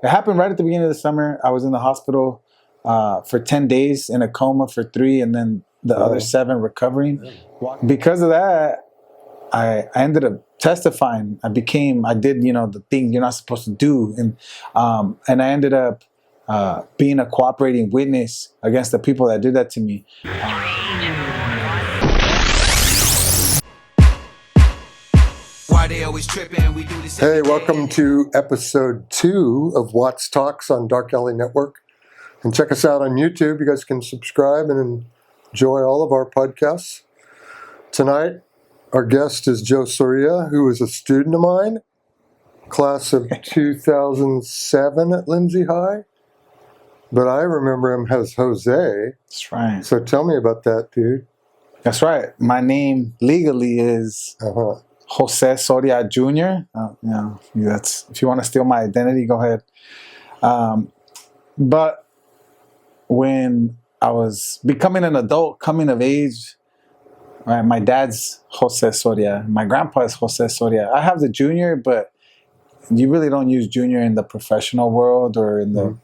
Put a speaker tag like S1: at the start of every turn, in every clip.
S1: It happened right at the beginning of the summer. I was in the hospital for 10 days, in a coma for 3, and then the other 7 recovering. Because of that, I ended up testifying. I did, the thing you're not supposed to do. And I ended up being a cooperating witness against the people that did that to me.
S2: Hey, welcome to episode 2 of Watts Talks on Dark Alley Network. And check us out on YouTube. You guys can subscribe and enjoy all of our podcasts. Tonight, our guest is Joe Soria, who is a student of mine, class of 2007 at Lindsay High. But I remember him as Jose.
S1: That's right.
S2: So tell me about that, dude.
S1: That's right. My name legally is Jose Soria Jr. That's, if you want to steal my identity, go ahead. But when I was becoming an adult, coming of age, right, my dad's Jose Soria. My grandpa is Jose Soria. I have the junior, but you really don't use junior in the professional world or in the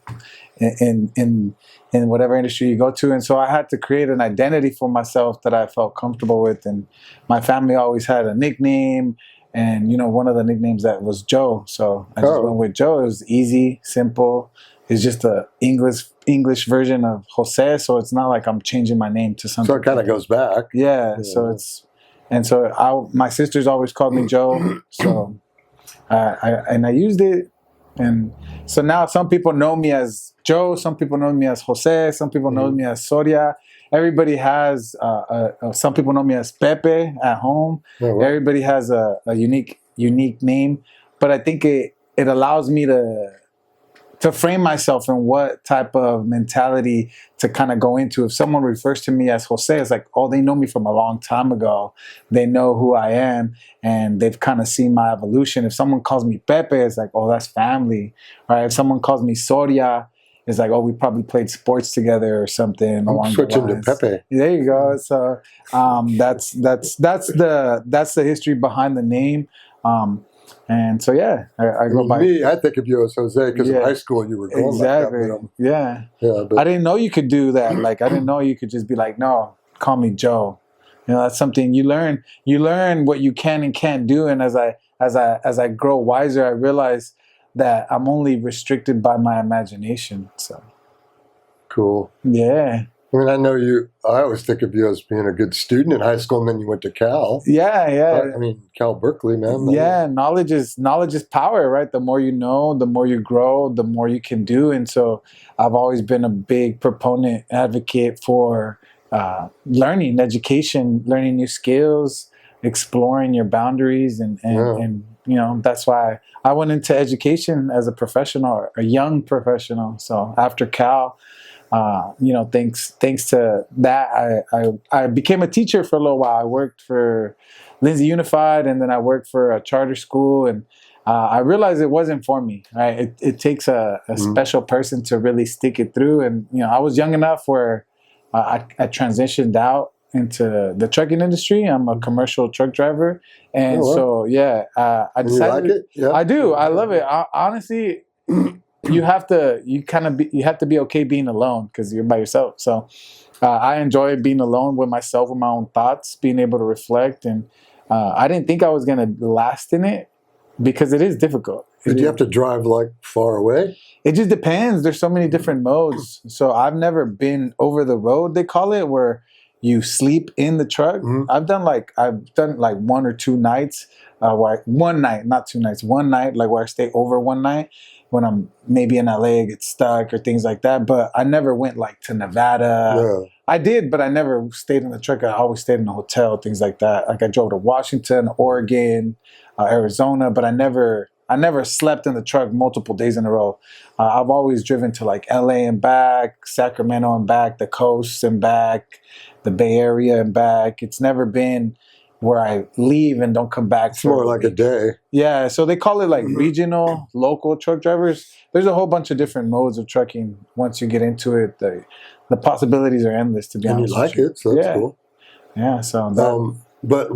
S1: in whatever industry you go to. And so I had to create an identity for myself that I felt comfortable with. And my family always had a nickname, and one of the nicknames that was Joe. So I just went with Joe. It was easy, simple. It's just a English version of Jose, so it's not like I'm changing my name to something.
S2: So it kind of goes back.
S1: Yeah. So my sisters always called me Joe. So I used it. And so now some people know me as Joe, some people know me as Jose, some people know me as Soria. Everybody has, some people know me as Pepe at home. Everybody has a unique name. But I think it allows me to frame myself in what type of mentality to kind of go into. If someone refers to me as Jose, it's like, oh, they know me from a long time ago. They know who I am, and they've kind of seen my evolution. If someone calls me Pepe, it's like, oh, that's family, right? If someone calls me Soria, it's like, oh, we probably played sports together or something.
S2: I'm switching to Pepe.
S1: There you go. So that's the history behind the name. And so, I go by
S2: me. I think of you as Jose because in high school you were going
S1: exactly
S2: like that.
S1: But I didn't know you could do that. Like, I didn't know you could just be like, no, call me Joe. That's something you learn. You learn what you can and can't do. And as I grow wiser, I realize that I'm only restricted by my imagination. So
S2: cool.
S1: Yeah.
S2: I mean, I know you. I always think of you as being a good student in high school, and then you went to Cal.
S1: Yeah.
S2: I mean, Cal Berkeley, man.
S1: Yeah, knowledge is power, right? The more you know, the more you grow, the more you can do. And so, I've always been a big proponent, advocate for learning, education, learning new skills, exploring your boundaries, and that's why I went into education as a professional, a young professional. So after Cal. Thanks to that, I became a teacher for a little while. I worked for Lindsay Unified, and then I worked for a charter school, and I realized it wasn't for me. Right, it takes a special person to really stick it through. And I was young enough where I transitioned out into the trucking industry. I'm a commercial truck driver, and I decided.
S2: You like it? Yeah.
S1: I do. I love it. Honestly. You have to be okay being alone because you're by yourself. So I enjoy being alone with myself, with my own thoughts, being able to reflect. And I didn't think I was going to last in it because it is difficult.
S2: Did you have to drive like far away?
S1: It just depends. There's so many different modes. So I've never been over the road, they call it, where you sleep in the truck. I've done like 1 or 2 nights, one night, not 2 nights, one night, like where I stay over one night. When I'm maybe in LA, get stuck or things like that. But I never went like to Nevada.
S2: Yeah.
S1: I did, but I never stayed in the truck. I always stayed in a hotel, things like that. Like I drove to Washington, Oregon, Arizona, but I never slept in the truck multiple days in a row. I've always driven to like LA and back, Sacramento and back, the coast and back, the Bay Area and back. It's never been where I leave and don't come back.
S2: It's more like a day.
S1: Yeah, so they call it like regional, local truck drivers. There's a whole bunch of different modes of trucking. Once you get into it, the possibilities are endless, to be honest.
S2: And you like it, so that's cool.
S1: Yeah, so
S2: But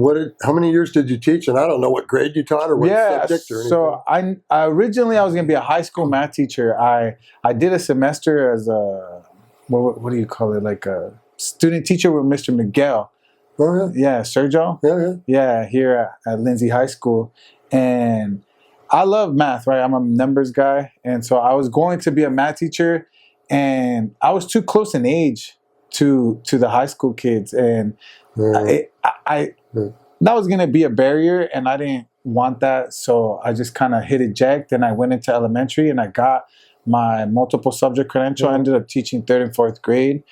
S2: how many years did you teach? And I don't know what grade you taught or what subject or anything.
S1: So I originally I was going to be a high school math teacher. I did a semester as a what do you call it, like a student teacher with Mr. Miguel.
S2: Oh
S1: Yeah, Sergio.
S2: Yeah.
S1: Here at Lindsay High School, and I love math. Right, I'm a numbers guy, and so I was going to be a math teacher, and I was too close in age to the high school kids, and I that was going to be a barrier, and I didn't want that. So I just kind of hit eject, and I went into elementary, and I got my multiple subject credential. I ended up teaching 3rd and 4th grade.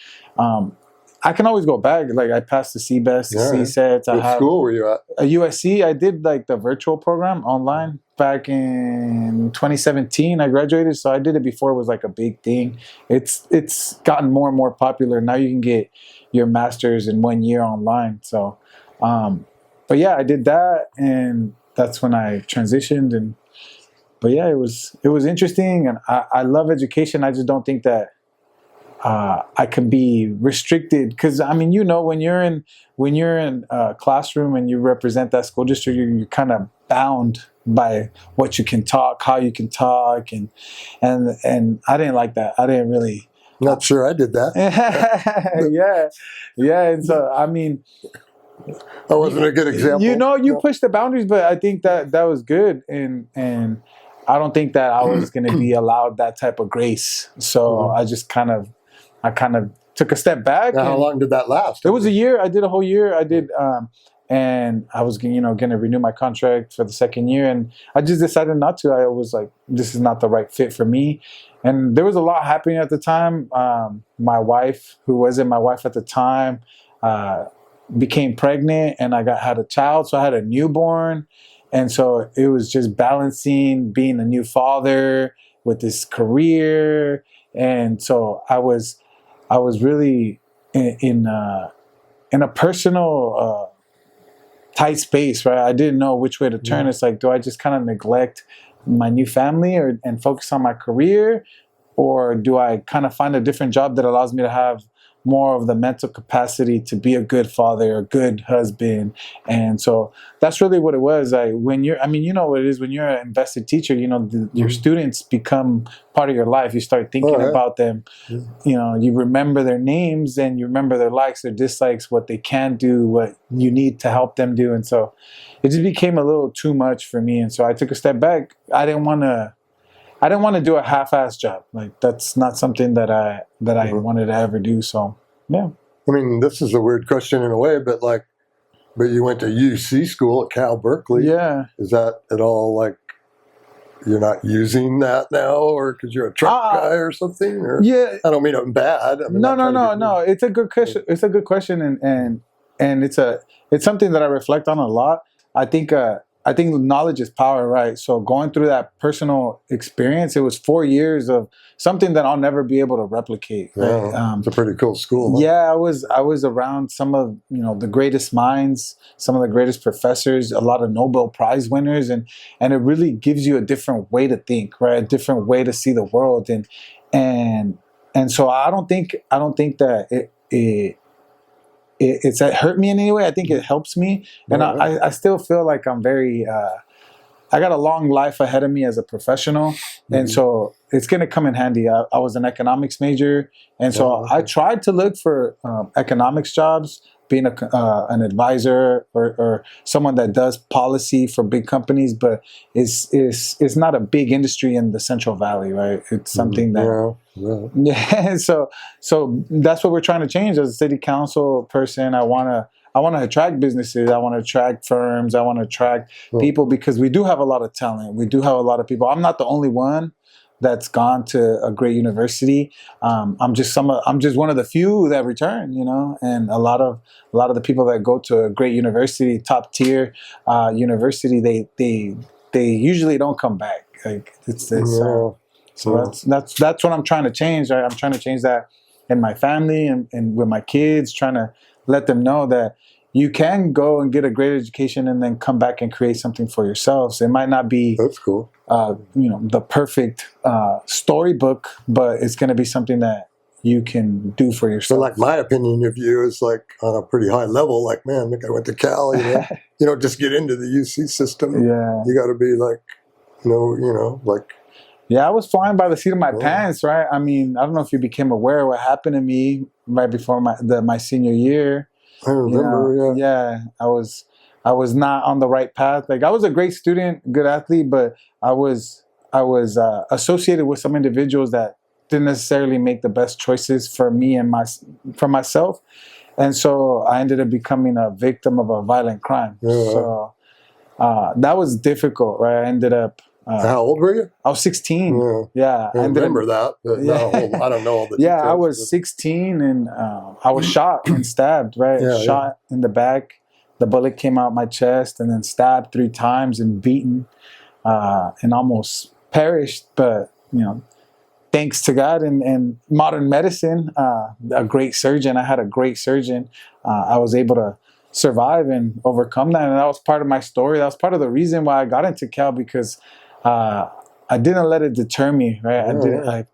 S1: I can always go back. Like I passed the CBEST, the CSETs.
S2: What school were you at?
S1: USC. I did like the virtual program online back in 2017. I graduated, so I did it before it was like a big thing. It's gotten more and more popular. Now you can get your master's in 1 year online. So, but yeah, I did that, and that's when I transitioned. But yeah, it was interesting, and I love education. I just don't think that I can be restricted, because I mean, when you're in a classroom and you represent that school district, you're kind of bound by what you can talk, how you can talk, and I didn't like that. I didn't really.
S2: Not sure I did that.
S1: yeah. And so I mean,
S2: that wasn't a good example.
S1: You pushed the boundaries, but I think that was good, and I don't think that I was going to be allowed that type of grace. So I just kind of took a step back.
S2: Now, how long did that last?
S1: It was a year. I did a whole year. I did, and I was going to renew my contract for the 2nd year, and I just decided not to. I was like, this is not the right fit for me. And there was a lot happening at the time. My wife, who wasn't my wife at the time, became pregnant, and I had a child, so I had a newborn. And so it was just balancing being a new father with this career. And so I was really in a personal tight space, right? I didn't know which way to turn. It's like, do I just kind of neglect my new family and focus on my career? Or do I kind of find a different job that allows me to have more of the mental capacity to be a good father, a good husband? And so that's really what it was. When you're, you know what it is, when you're an invested teacher, your students become part of your life. You start thinking about them. You remember their names, and you remember their likes, their dislikes, what they can do, what you need to help them do. And so it just became a little too much for me. And so I took a step back. I didn't want to do a half-assed job. Like, that's not something that I wanted to ever do. So, yeah.
S2: I mean, this is a weird question in a way, but you went to UC school at Cal Berkeley.
S1: Yeah.
S2: Is that at all like you're not using that now, or because you're a truck guy or something? Or,
S1: yeah.
S2: I don't mean it bad.
S1: No. It's a good question. It's a good question, and it's something that I reflect on a lot. I think knowledge is power, right? So going through that personal experience, it was 4 years of something that I'll never be able to replicate. Right?
S2: Yeah, it's a pretty cool school. Huh?
S1: Yeah, I was around some of the greatest minds, some of the greatest professors, a lot of Nobel Prize winners, and it really gives you a different way to think, right? A different way to see the world, and so I don't think that it's hurt me in any way. I think it helps me, and I still feel like I'm very. I got a long life ahead of me as a professional, and so it's going to come in handy. I was an economics major, and so I tried to look for economics jobs, being an advisor or someone that does policy for big companies, but it's not a big industry in the Central Valley, right? It's something that so that's what we're trying to change. As a city council person, I want to attract businesses. I want to attract firms. I want to attract people, because we do have a lot of talent. We do have a lot of people. I'm not the only one that's gone to a great university. I'm just one of the few that return, and a lot of the people that go to a great university, top tier university, they usually don't come back. Like so that's what I'm trying to change. Right? I'm trying to change that in my family and with my kids, trying to let them know that you can go and get a great education and then come back and create something for yourselves. It might not be
S2: that's cool.
S1: The perfect storybook, but it's going to be something that you can do for
S2: So,
S1: yourself.
S2: like, my opinion of you is like on a pretty high level. Like, man, the guy went to Cal. You don't just get into the UC system.
S1: Yeah.
S2: You got to be like, like.
S1: Yeah, I was flying by the seat of my pants, right? I mean, I don't know if you became aware of what happened to me right before my senior year.
S2: I remember,
S1: Yeah, I was not on the right path. Like, I was a great student, good athlete, but I was associated with some individuals that didn't necessarily make the best choices for me and for myself, and so I ended up becoming a victim of a violent crime.
S2: Yeah.
S1: So that was difficult, right? I ended up.
S2: How old were you?
S1: I was 16. Yeah,
S2: I remember that, but I don't know all the details.
S1: Yeah, I was 16 and I was shot and stabbed, right? Shot in the back. The bullet came out my chest and then stabbed 3 times and beaten and almost perished. But, thanks to God and modern medicine, a great surgeon. I had a great surgeon. I was able to survive and overcome that. And that was part of my story. That was part of the reason why I got into Cal, because I didn't let it deter me, right?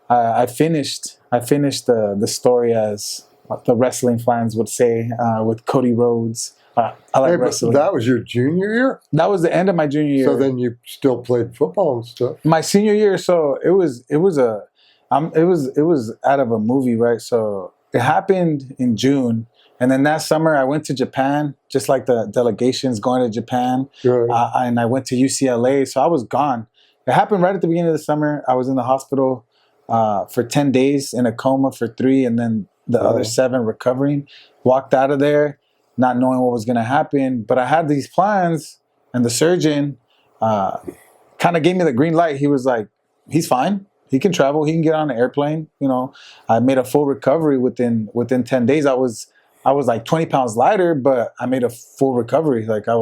S1: I finished the story, as the wrestling fans would say, with Cody Rhodes. I like wrestling.
S2: That was your junior year?
S1: That was the end of my junior year.
S2: So then you still played football and stuff.
S1: My senior year, so it was out of a movie, right? So it happened in June. And then that summer, I went to Japan, just like the delegations going to Japan.
S2: Sure.
S1: And I went to UCLA, so I was gone. It happened right at the beginning of the summer. I was in the hospital for 10 days, in a coma for 3, and then the other 7 recovering. Walked out of there, not knowing what was going to happen. But I had these plans, and the surgeon kind of gave me the green light. He was like, he's fine. He can travel. He can get on an airplane. I made a full recovery within 10 days. I was like 20 pounds lighter, but I made a full recovery. Like I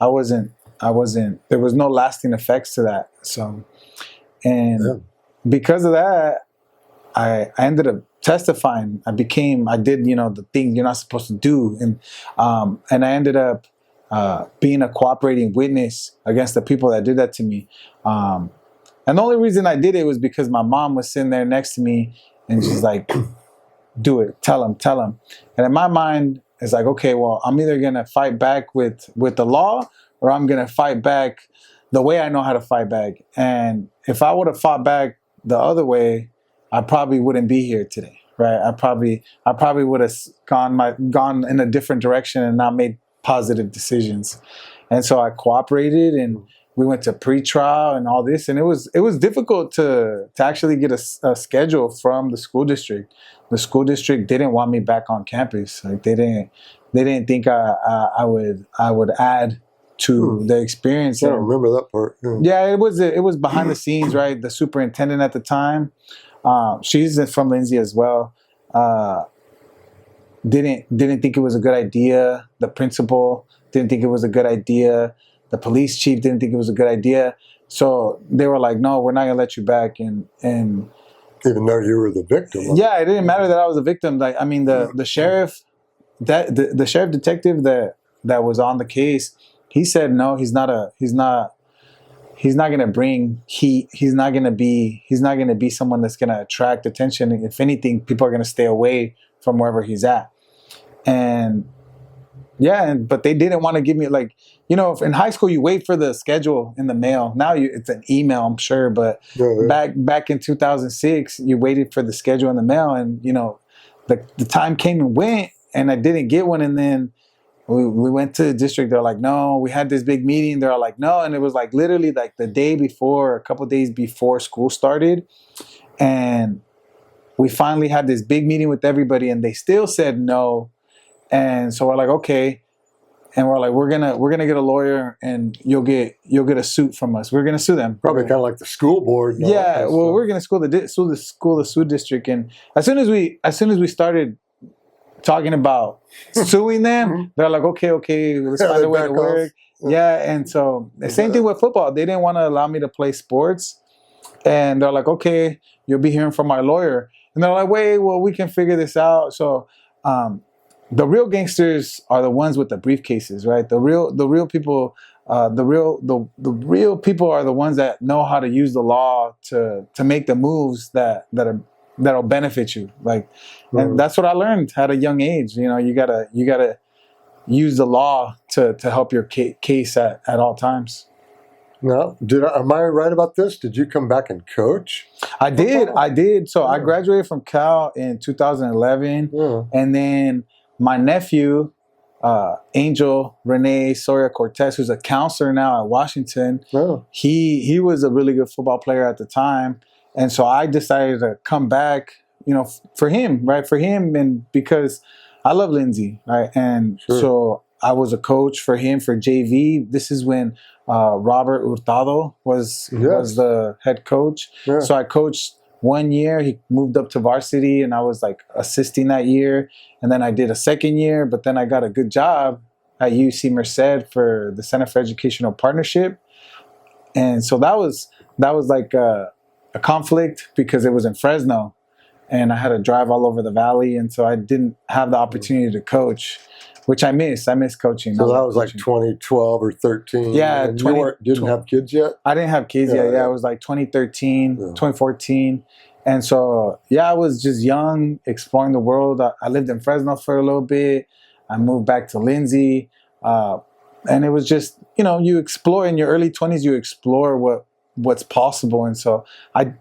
S1: wasn't, there was no lasting effects to that. So, and because of that, I ended up testifying. I did, the thing you're not supposed to do. And I ended up being a cooperating witness against the people that did that to me. And the only reason I did it was because my mom was sitting there next to me and she's like, do it. Tell him. And in my mind, it's like, okay, well, I'm either going to fight back with the law, or I'm going to fight back the way I know how to fight back. And if I would have fought back the other way, I probably wouldn't be here today, right? I probably would have gone in a different direction and not made positive decisions. And so I cooperated, and we went to pre-trial and all this, and it was difficult to actually get a schedule from the school district. The school district didn't want me back on campus. Like they didn't think I would add to the experience.
S2: I don't remember that part.
S1: Yeah, it was behind the scenes, right? The superintendent at the time, she's from Lindsay as well. Didn't think it was a good idea. The principal didn't think it was a good idea. The police chief didn't think it was a good idea. So they were like, no, we're not going to let you back. And
S2: even though you were the victim.
S1: Yeah, it didn't matter that I was a victim. Like, I mean, the sheriff, the sheriff detective that was on the case, he said, no, he's not going to bring heat. He's not going to be someone that's going to attract attention. If anything, people are going to stay away from wherever he's at. And but they didn't want to give me, like, if in high school you wait for the schedule in the mail. Now it's an email, I'm sure, but back in 2006, you waited for the schedule in the mail, and the time came and went, and I didn't get one. And then we went to the district. They're like, no. We had this big meeting. They're like, no. And it was like literally like the day before, a couple days before school started, and we finally had this big meeting with everybody, and they still said no. And so we're like, okay. And we're like, we're gonna get a lawyer, and you'll get a suit from us. We're gonna sue them.
S2: Probably kind of like the school board.
S1: Yeah. Well, we're gonna sue the school district. And as soon as we started talking about suing them, they're like, okay, let's find a way to work. Yeah. And so the same thing with football. They didn't want to allow me to play sports, and they're like, okay, you'll be hearing from our lawyer. And they're like, wait, well, we can figure this out. So the real gangsters are the ones with the briefcases, right? The real people, the real people are the ones that know how to use the law to make the moves that are that'll benefit you. Like, and that's what I learned at a young age. You know, you gotta use the law to help your case at all times.
S2: Now, am I right about this? Did you come back and coach?
S1: I did. So I graduated from Cal in 2011, and then my nephew, Angel Renee Soria Cortez, who's a counselor now at Washington, he was a really good football player at the time, and so I decided to come back, you know, for him, right? For him, and because I love Lindsay, right? And so I was a coach for him for JV. This is when Robert Hurtado was the head coach. So I coached 1 year. He moved up to varsity, and I was like assisting that year. And then I did a second year, but then I got a good job at UC Merced for the Center for Educational Partnership. And so that was like a conflict because it was in Fresno, and I had to drive all over the valley, and so I didn't have the opportunity to coach, which I miss. I miss coaching.
S2: So that was like 2012 or 13.
S1: Yeah,
S2: and you didn't have kids yet?
S1: I didn't have kids yet. Yeah, it was like 2013, 2014. And so, I was just young, exploring the world. I lived in Fresno for a little bit. I moved back to Lindsay. And it was just, you know, you explore in your early 20s, you explore what's possible. And so I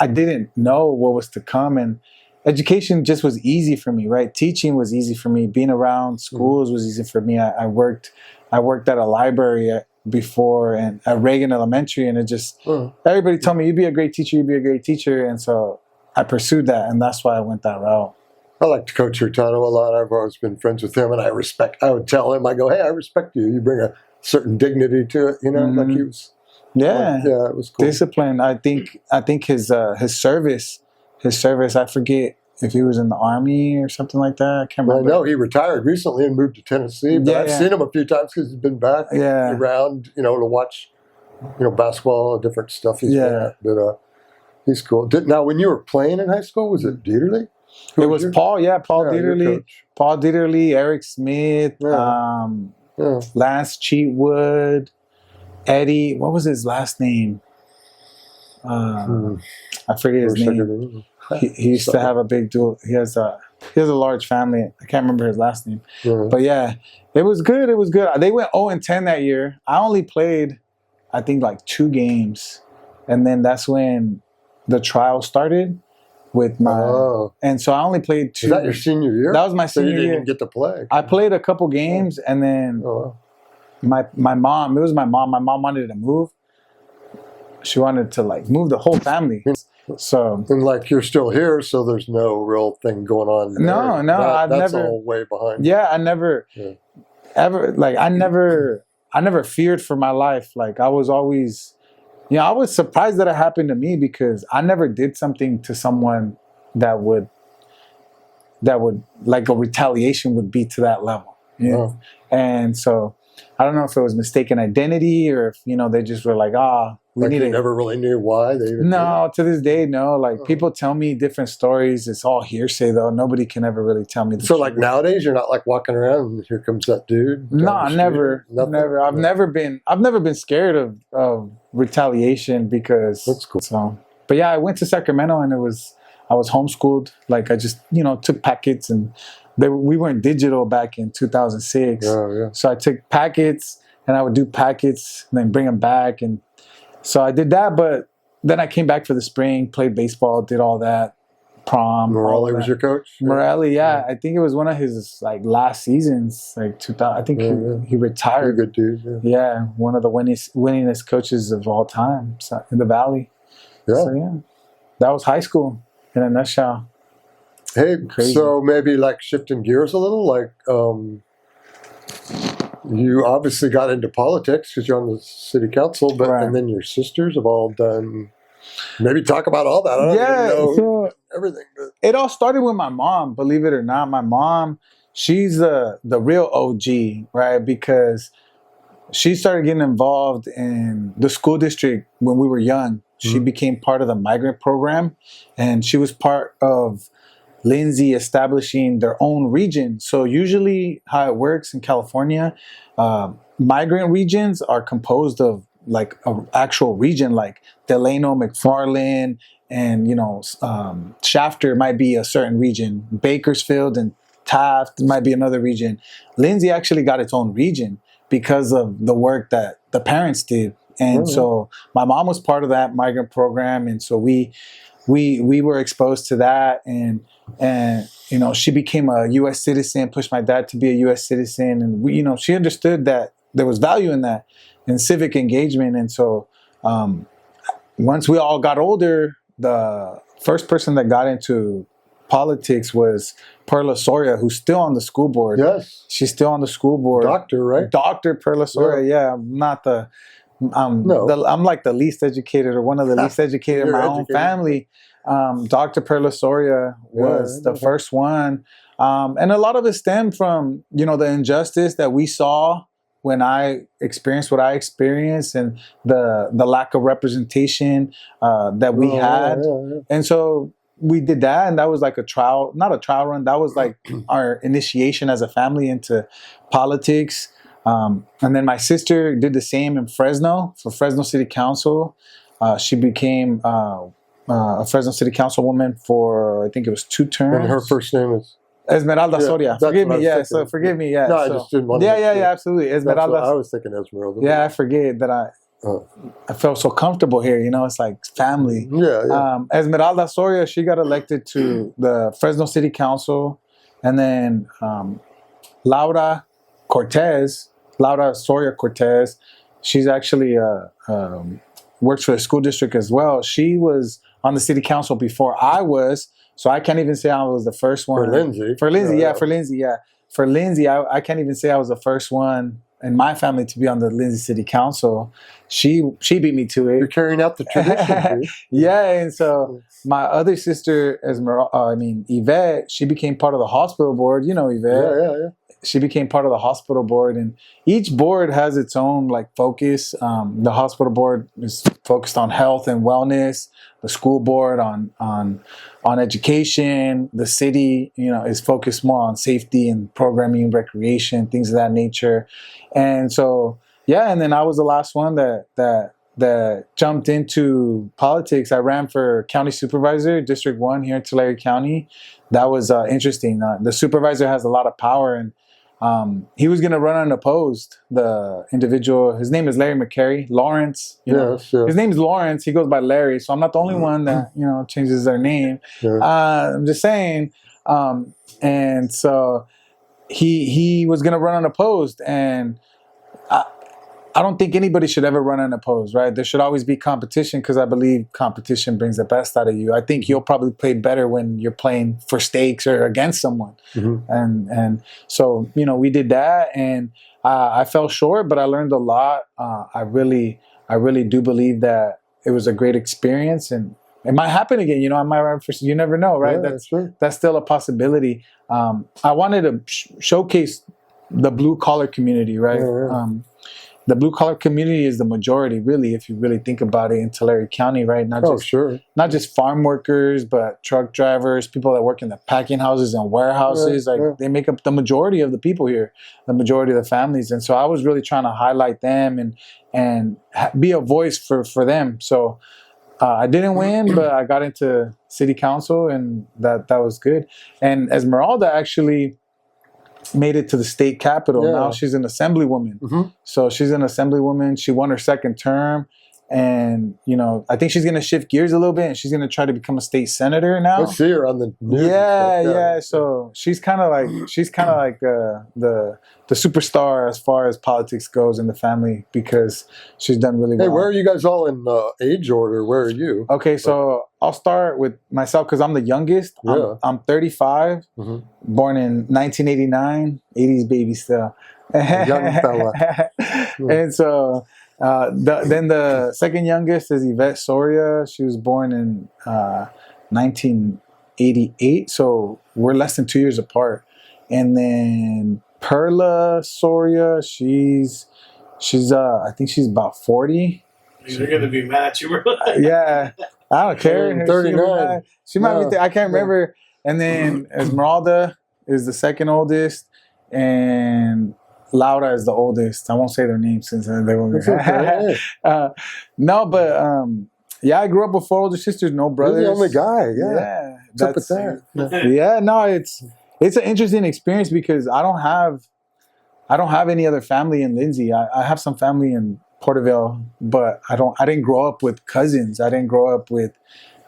S1: didn't know what was to come. And education just was easy for me, right? Teaching was easy for me. Being around schools was easy for me. I worked at a library before and at Reagan Elementary, and it just everybody told me, you'd be a great teacher, and so I pursued that, and that's why I went that route.
S2: I like to coach Hurtado a lot. I've always been friends with him, and I would tell him, I go, hey, I respect you. You bring a certain dignity to it, you know, like he was. Yeah, it was cool.
S1: Discipline. I think his service. I forget if he was in the Army or something like that. I can't remember.
S2: I know he retired recently and moved to Tennessee, but I've seen him a few times because he's been back around, you know, to watch, you know, basketball and different stuff. But he's cool. Now, when you were playing in high school, was it Dieterle?
S1: It was Paul. Yeah, Paul Dieterle. Paul Dieterle, Eric Smith, Lance Cheatwood. Eddie, what was his last name? I forget his name. He used to have a big duel. He has a large family. I can't remember his last name. But yeah, it was good. It was good. They went 0-10 that year. I only played, I think, like 2 games. And then that's when the trial started with my... And so I only played 2.
S2: Was that your senior year?
S1: That was my senior year.
S2: So you didn't get to play.
S1: I played a couple games, and then my mom, it was my mom. My mom wanted to move. She wanted to like move the whole family. So
S2: and like you're still here, so there's no real thing going on there.
S1: No,
S2: that's all way behind.
S1: Yeah, I never ever like I never feared for my life. Like I was always, you know, I was surprised that it happened to me because I never did something to someone that would like a retaliation would be to that level. You know? And so I don't know if it was mistaken identity or if, you know, they just were like,
S2: you never really knew why they even
S1: to this day, no. Like people tell me different stories. It's all hearsay though. Nobody can ever really tell me the truth.
S2: Like nowadays you're not like walking around and here comes that dude.
S1: No, never. I've never been scared of retaliation because
S2: that's cool.
S1: So but yeah, I went to Sacramento and I was homeschooled. Like I just, you know, took packets and we weren't digital back in 2006. So I took packets and I would do packets and then bring them back. And so I did that, but then I came back for the spring, played baseball, did all that, prom.
S2: Morelli was your coach?
S1: Morelli, yeah. I think it was one of his like last seasons, like 2000. I think he retired.
S2: Good dude.
S1: Yeah, one of the winningest coaches of all time in the Valley.
S2: Yeah.
S1: So yeah, that was high school in a nutshell.
S2: Hey, so maybe like shifting gears a little, like you obviously got into politics because you're on the city council, but and then your sisters have all done. Maybe talk about all that. I don't even know everything. But.
S1: It all started with my mom. Believe it or not, my mom, she's the real OG, right? Because she started getting involved in the school district when we were young. She became part of the migrant program, and she was part of Lindsay establishing their own region. So usually how it works in California, migrant regions are composed of like an actual region like Delano, McFarland, and Shafter might be a certain region, Bakersfield and Taft might be another region. Lindsay actually got its own region because of the work that the parents did. And so my mom was part of that migrant program, and so we were exposed to that, and she became a U.S. citizen, pushed my dad to be a U.S. citizen, and she understood that there was value in that, in civic engagement. And so once we all got older, the first person that got into politics was Perla Soria, who's still on the school board.
S2: Yes.
S1: She's still on the school board.
S2: Doctor, right?
S1: Dr. Perla Soria, yeah. I'm not the... I'm like the least educated, or one of the least educated in my own family. Dr. Perla Soria was the first one. And a lot of it stemmed from, the injustice that we saw when I experienced what I experienced, and the lack of representation that we had. And so we did that, and that was like not a trial run. That was like our initiation as a family into politics. And then my sister did the same in Fresno, for Fresno City Council. She became a Fresno City Councilwoman for, I think it was 2 terms.
S2: And her first name is?
S1: Esmeralda Soria. Forgive me, yeah. So forgive me, yeah.
S2: No, I just didn't want to.
S1: Yeah, absolutely. Esmeralda.
S2: I was thinking Esmeralda.
S1: Yeah, I forget that I felt so comfortable here. It's like family.
S2: Yeah.
S1: Esmeralda Soria, she got elected to the Fresno City Council, and then Laura Soria Cortez, she's actually works for the school district as well. She was on the city council before I was, so I can't even say I was the first one.
S2: For Lindsay.
S1: For Lindsay, I can't even say I was the first one in my family to be on the Lindsay City Council. She beat me to it.
S2: You're carrying out the tradition, dude.
S1: Yeah, and so my other sister, Yvette, she became part of the hospital board. Yvette.
S2: Yeah.
S1: She became part of the hospital board, and each board has its own focus. The hospital board is focused on health and wellness. The school board on education. The city, is focused more on safety and programming, recreation, things of that nature. And so, and then I was the last one that jumped into politics. I ran for county supervisor, District 1 here in Tulare County. That was interesting. The supervisor has a lot of power, and he was going to run unopposed. The individual, his name is Larry McCary, Lawrence. His name is Lawrence. He goes by Larry, so I'm not the only one that changes their name. I'm just saying. And so he was going to run unopposed, and I don't think anybody should ever run unopposed, right? There should always be competition, because I believe competition brings the best out of you. I think you'll probably play better when you're playing for stakes or against someone. And so, we did that, and I fell short, but I learned a lot. I really do believe that it was a great experience, and it might happen again. I might run for, you never know, right?
S2: Yeah,
S1: that's still a possibility. I wanted to showcase the blue collar community, right? The blue collar community is the majority, really, if you really think about it, in Tulare County, right? Not just farm workers, but truck drivers, people that work in the packing houses and warehouses. They make up the majority of the people here, the majority of the families. And so I was really trying to highlight them and be a voice for them. So I didn't win, but I got into city council, and that was good. And Esmeralda actually made it to the state capitol. Now she's an assemblywoman. So she's an assemblywoman. She won her second term, and I think she's going to shift gears a little bit, and she's going to try to become a state senator now.
S2: I see her on the news.
S1: Yeah. So she's kind of like the superstar as far as politics goes in the family, because she's done really well.
S2: Hey, where are you guys all in age order? Where are you?
S1: Okay, so I'll start with myself, because I'm the youngest. I'm 35, born in 1989, 80s baby still.
S2: A young fella.
S1: And so then the second youngest is Yvette Soria. She was born in 1988, so we're less than 2 years apart. And then Perla Soria, she's I think she's about 40.
S3: You're gonna be mad at you.
S1: Yeah, I don't care.
S2: 39.
S1: She might be. I can't remember. And then Esmeralda is the second oldest, and Laura is the oldest. I won't say their names since they won't.
S2: Okay.
S1: No, but Yeah, I grew up with 4 older sisters, no brothers.
S2: You're the only guy. Yeah.
S1: Yeah,
S2: What's up with that?
S1: yeah. No, it's an interesting experience because I don't have any other family in Lindsay. I have some family in Porterville, but I didn't grow up with cousins. I didn't grow up with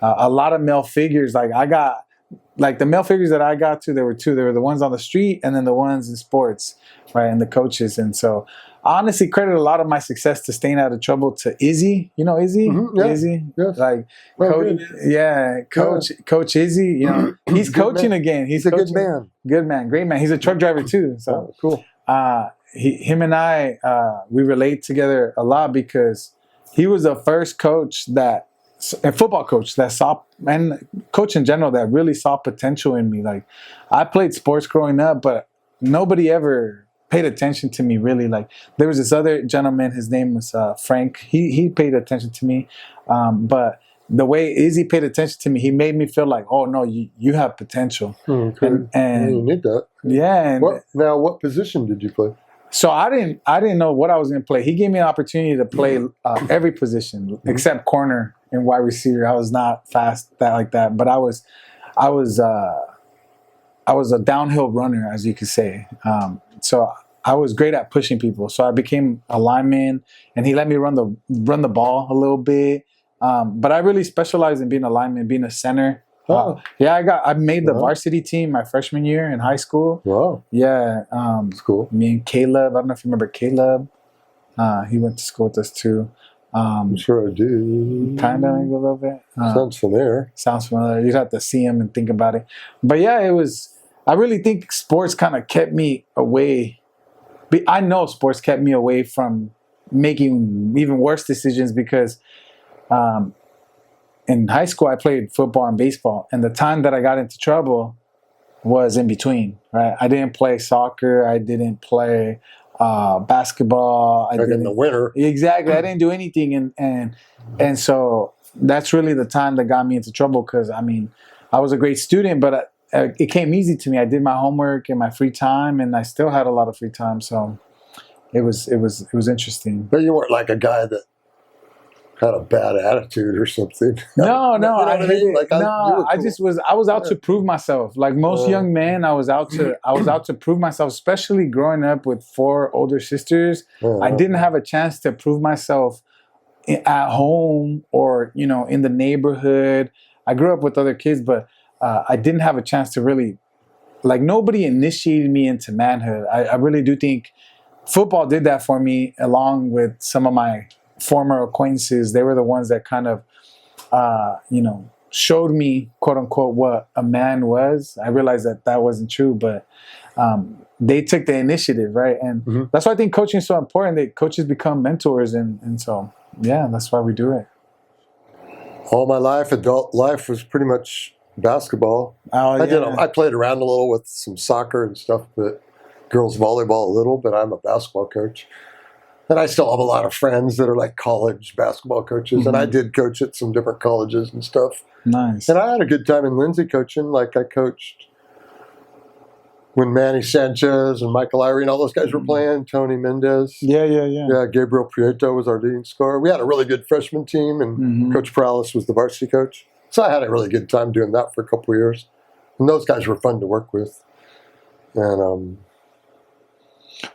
S1: a lot of male figures. Like the male figures that I got to, there were 2. There were the ones on the street and then the ones in sports, right? And the coaches. And so I honestly credit a lot of my success to staying out of trouble to Izzy. You know Izzy?
S2: Mm-hmm, yeah.
S1: Izzy?
S2: Yes.
S1: Like,
S2: Coach,
S1: Coach Izzy. You know, he's coaching again. He's
S2: a
S1: coaching.
S2: good man.
S1: Good man. Great man. He's a truck driver too. So
S2: Oh, cool.
S1: him and I, we relate together a lot because he was the first coach a football coach that saw, and coach in general, that really saw potential in me. Like, I played sports growing up, but nobody ever paid attention to me really. Like, there was this other gentleman, his name was Frank. He paid attention to me, but the way Izzy paid attention to me, he made me feel like, oh no, you have potential.
S2: Okay.
S1: And
S2: you need that.
S1: yeah. And
S2: what position did you play?
S1: so I didn't know what I was going to play. He gave me an opportunity to play every position except corner and wide receiver. I was not fast like that, but I was a downhill runner, as you could say. So I was great at pushing people. So I became a lineman, and he let me run the ball a little bit. But I really specialized in being a lineman, being a center. I made the varsity team my freshman year in high school.
S2: Wow.
S1: Yeah.
S2: That's cool.
S1: Me and Caleb, I don't know if you remember Caleb. He went to school with us too.
S2: I'm sure I do.
S1: Kind of, maybe a little bit.
S2: Sounds familiar.
S1: Sounds familiar. You'd have to see him and think about it. But yeah, I really think sports kind of kept me away. I know sports kept me away from making even worse decisions because in high school I played football and baseball, and the time that I got into trouble was in between, right? I didn't play soccer. I didn't play basketball.
S2: Like in the winter.
S1: Exactly. I didn't do anything. And so that's really the time that got me into trouble because, I mean, I was a great student, but it came easy to me. I did my homework in my free time, and I still had a lot of free time. So it was interesting.
S2: But you weren't like a guy that had a bad attitude or something.
S1: No,
S2: You know what I mean? Like, you were cool.
S1: I was out to prove myself. Like most young men, I was out to prove myself, especially growing up with 4 older sisters. I didn't have a chance to prove myself at home or, in the neighborhood. I grew up with other kids, but I didn't have a chance to really, like, nobody initiated me into manhood. I really do think football did that for me, along with some of my former acquaintances. They were the ones that kind of, showed me, quote unquote, what a man was. I realized that wasn't true, but they took the initiative, right? And that's why I think coaching is so important. That coaches become mentors, and so yeah, that's why we do it.
S2: All my life, adult life, was pretty much basketball. I played around a little with some soccer and stuff, but girls volleyball a little. But I'm a basketball coach. And I still have a lot of friends that are like college basketball coaches. And I did coach at some different colleges and stuff.
S1: Nice.
S2: And I had a good time in Lindsay coaching. Like, I coached when Manny Sanchez and Michael Irie and all those guys were playing, Tony Mendez.
S1: Yeah.
S2: Yeah, Gabriel Prieto was our leading scorer. We had a really good freshman team, and Coach Perales was the varsity coach. So I had a really good time doing that for a couple of years. And those guys were fun to work with. And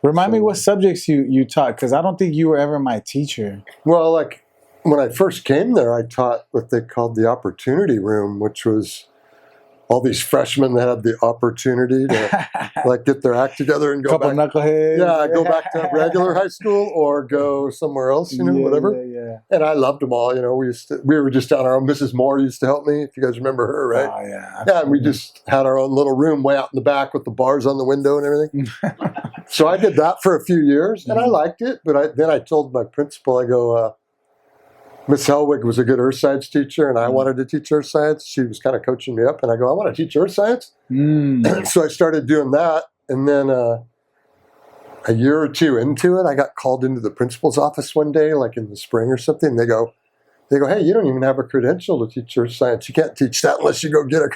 S1: remind me what subjects you taught, because I don't think you were ever my teacher.
S2: Well, like, when I first came there, I taught what they called the opportunity room, which was all these freshmen that had the opportunity to like get their act together and go
S1: Couple
S2: back.
S1: knuckleheads.
S2: Yeah, go back to regular high school or go somewhere else, whatever.
S1: Yeah.
S2: And I loved them all. We were just on our own. Mrs. Moore used to help me, if you guys remember her, right?
S1: Oh, yeah.
S2: Yeah, and we just had our own little room way out in the back with the bars on the window and everything. So I did that for a few years, and I liked it. But then I told my principal, I go, Miss Helwig was a good earth science teacher, and I wanted to teach earth science. She was kind of coaching me up, and I go, I want to teach earth science. So I started doing that, and then a year or two into it, I got called into the principal's office one day, like in the spring or something. They go, hey, you don't even have a credential to teach earth science. You can't teach that unless you go get a,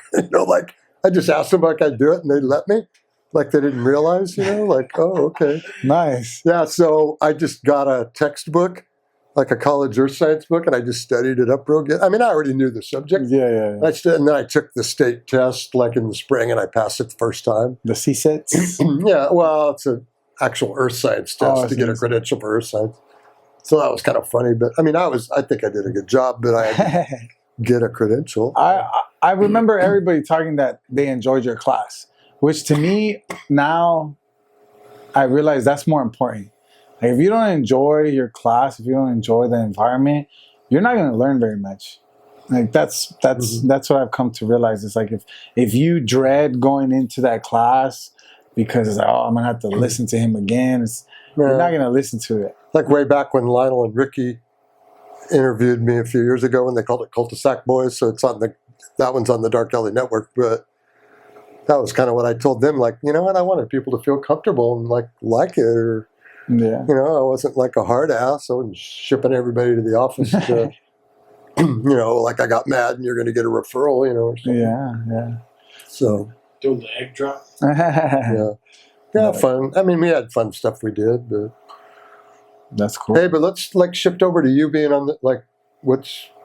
S2: I just asked them if I could do it, and they let me. Like, they didn't realize, like, oh, okay.
S1: Nice.
S2: Yeah, so I just got a textbook like a college earth science book, and I just studied it up real good. I mean, I already knew the subject.
S1: Yeah.
S2: And then I took the state test like in the spring, and I passed it the first time.
S1: The CSETs?
S2: Yeah, well, it's an actual earth science test to get a credential for earth science. So that was kind of funny. But I mean, I think I did a good job, but I had to get a credential.
S1: I remember everybody talking that they enjoyed your class, which to me now I realize that's more important. Like if you don't enjoy your class, if you don't enjoy the environment, you're not going to learn very much. Like that's what I've come to realize. It's like if you dread going into that class because it's like, oh, I'm gonna have to listen to him again, you're not gonna listen to it.
S2: Like way back when Lionel and Ricky interviewed me a few years ago, when they called it Cul-de-sac Boys, so that one's on the Dark Alley Network, but that was kind of what I told them. Like, you know what, I wanted people to feel comfortable and like it, or
S1: yeah,
S2: you know, I wasn't like a hard ass. I wasn't shipping everybody to the office to, you know, like I got mad and you're going to get a referral, you know, or something.
S1: Yeah.
S2: So
S3: Doing the egg drop.
S2: Yeah, fun. I mean, we had fun stuff we did, but
S1: that's cool.
S2: Hey, but let's like shift over to you being on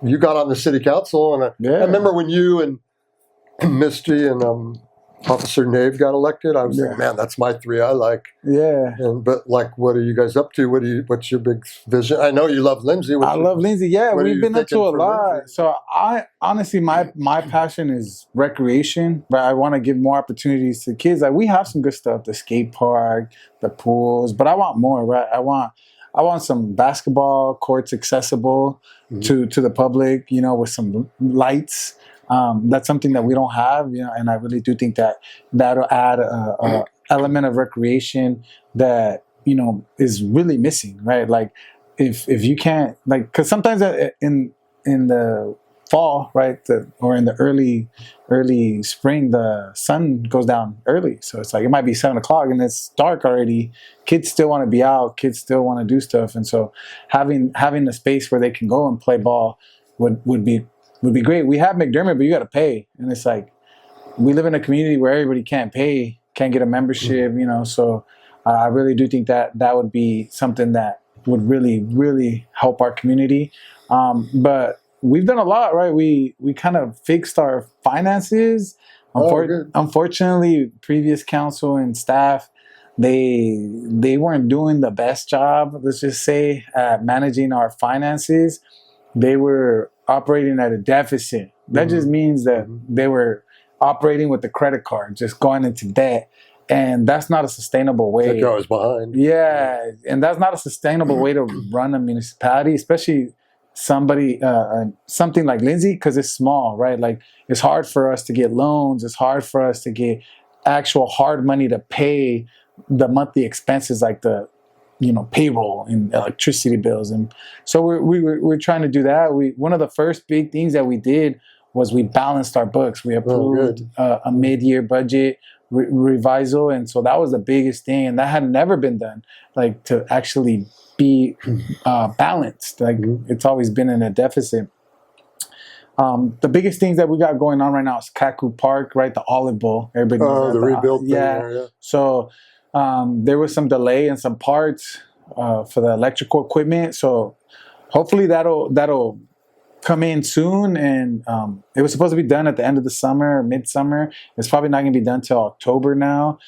S2: you got on the city council, and I remember when you and Misty and Officer Nave got elected. I was like, man, that's my three I like.
S1: Yeah.
S2: But like, what are you guys up to? What's your big vision? I know you love Lindsay.
S1: I love Lindsay. Yeah, we've been into a lot.
S2: Lindsay?
S1: So I honestly, my passion is recreation, but I want to give more opportunities to kids. Like we have some good stuff, the skate park, the pools, but I want more, right? I want some basketball courts accessible to the public, you know, with some lights. That's something that we don't have, you know, and I really do think that that'll add a element of recreation that, you know, is really missing, right? Like if you can't, like, because sometimes in the fall, right, or in the early spring, the sun goes down early, so it's like it might be 7 o'clock and it's dark already. Kids still want to be out, kids still want to do stuff, and so having a space where they can go and play ball would be great. We have McDermott, but you got to pay, and it's like we live in a community where everybody can't get a membership, you know. So I really do think that would be something that would really, really help our community. But we've done a lot, right? We kind of fixed our finances. Unfortunately, previous council and staff, they weren't doing the best job, let's just say, at managing our finances. They were operating at a deficit. That just means that they were operating with the credit card, just going into debt. And that's not a sustainable way.
S2: That goes behind.
S1: Yeah, and that's not a sustainable way to run a municipality, especially something like Lindsay, because it's small, right? Like it's hard for us to get loans. It's hard for us to get actual hard money to pay the monthly expenses, like the payroll and electricity bills. And so we're trying to do that. One of the first big things that we did was we balanced our books. We approved a mid-year budget revisal, and so that was the biggest thing, and that had never been done, like to actually be balanced. Like it's always been in a deficit. The biggest things that we got going on right now is Kaku Park, right? The Olive Bowl. Everybody knows
S2: the rebuild thing.
S1: Yeah. So there was some delay in some parts for the electrical equipment. So hopefully that'll come in soon. And it was supposed to be done at the end of the summer, midsummer. It's probably not going to be done till October now.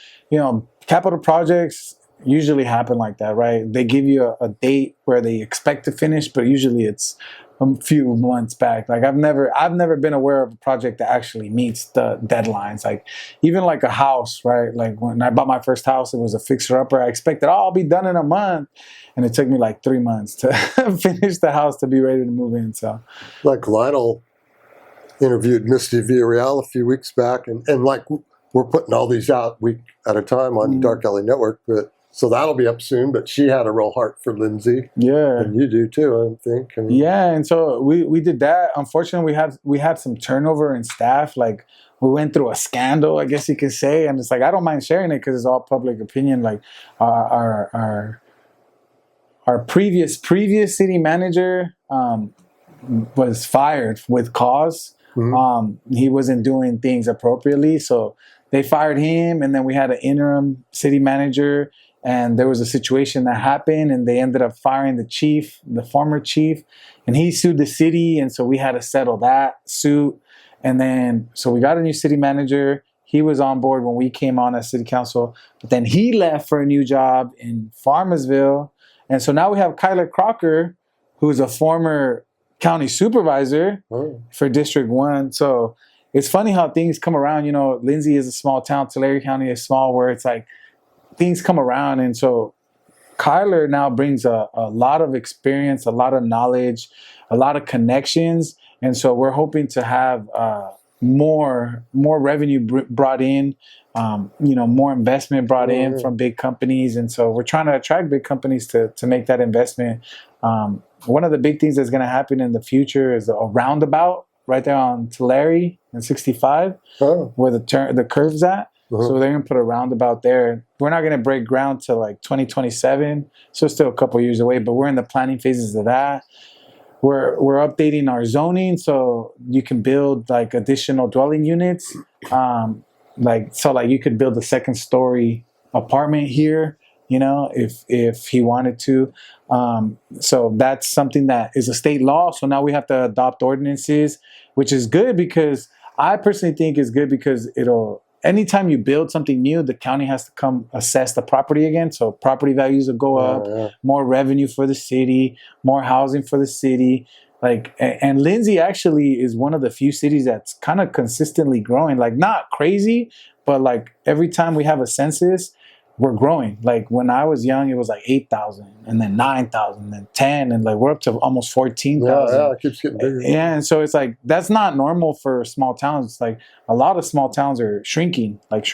S1: Capital projects usually happen like that, right? They give you a date where they expect to finish, but usually it's a few months back. Like I've never been aware of a project that actually meets the deadlines. Like even like a house, right? Like when I bought my first house, it was a fixer-upper. I expected, I'll be done in a month. And it took me like 3 months to finish the house to be ready to move in. So
S2: like Lionel interviewed Misty Villarreal a few weeks back, and like we're putting all these out week at a time on Dark Alley Network, but so that'll be up soon. But she had a real heart for Lindsay. Yeah. And you do too, I think.
S1: Yeah, and so we did that. Unfortunately, we had some turnover in staff. Like we went through a scandal, I guess you could say. And it's like, I don't mind sharing it because it's all public opinion. Like our previous city manager was fired with cause. He wasn't doing things appropriately. So they fired him, and then we had an interim city manager. and there was a situation that happened, and they ended up firing the former chief, and he sued the city, and so we had to settle that suit. And then so we got a new city manager. He was on board when we came on as city council, but then he left for a new job in Farmersville. And so now we have Kyler Crocker, who is a former county supervisor for District 1. So it's funny how things come around. You know, Lindsay is a small town. Tulare County is small, where it's like things come around. And so Kyler now brings a lot of experience, a lot of knowledge, a lot of connections. And so we're hoping to have more revenue brought in, more investment brought in from big companies. And so we're trying to attract big companies to make that investment. One of the big things that's going to happen in the future is a roundabout right there on Tulare and 65, where the curve's at. So they're going to put a roundabout there. We're not going to break ground till like 2027, so it's still a couple years away, but we're in the planning phases of that. We're updating our zoning so you can build like additional dwelling units. Like you could build a second story apartment here, if he wanted to. So that's something that is a state law. So now we have to adopt ordinances, which is good, because I personally think is good, because anytime you build something new, the county has to come assess the property again. So property values will go up, more revenue for the city, more housing for the city. And Lindsay actually is one of the few cities that's kind of consistently growing. Like, not crazy, but like every time we have a census, we're growing. Like when I was young, it was like 8,000, and then 9,000, and then 10, and like we're up to almost 14,000.
S2: Yeah, it keeps getting bigger.
S1: Yeah, and so it's like that's not normal for small towns. It's like a lot of small towns are shrinking. And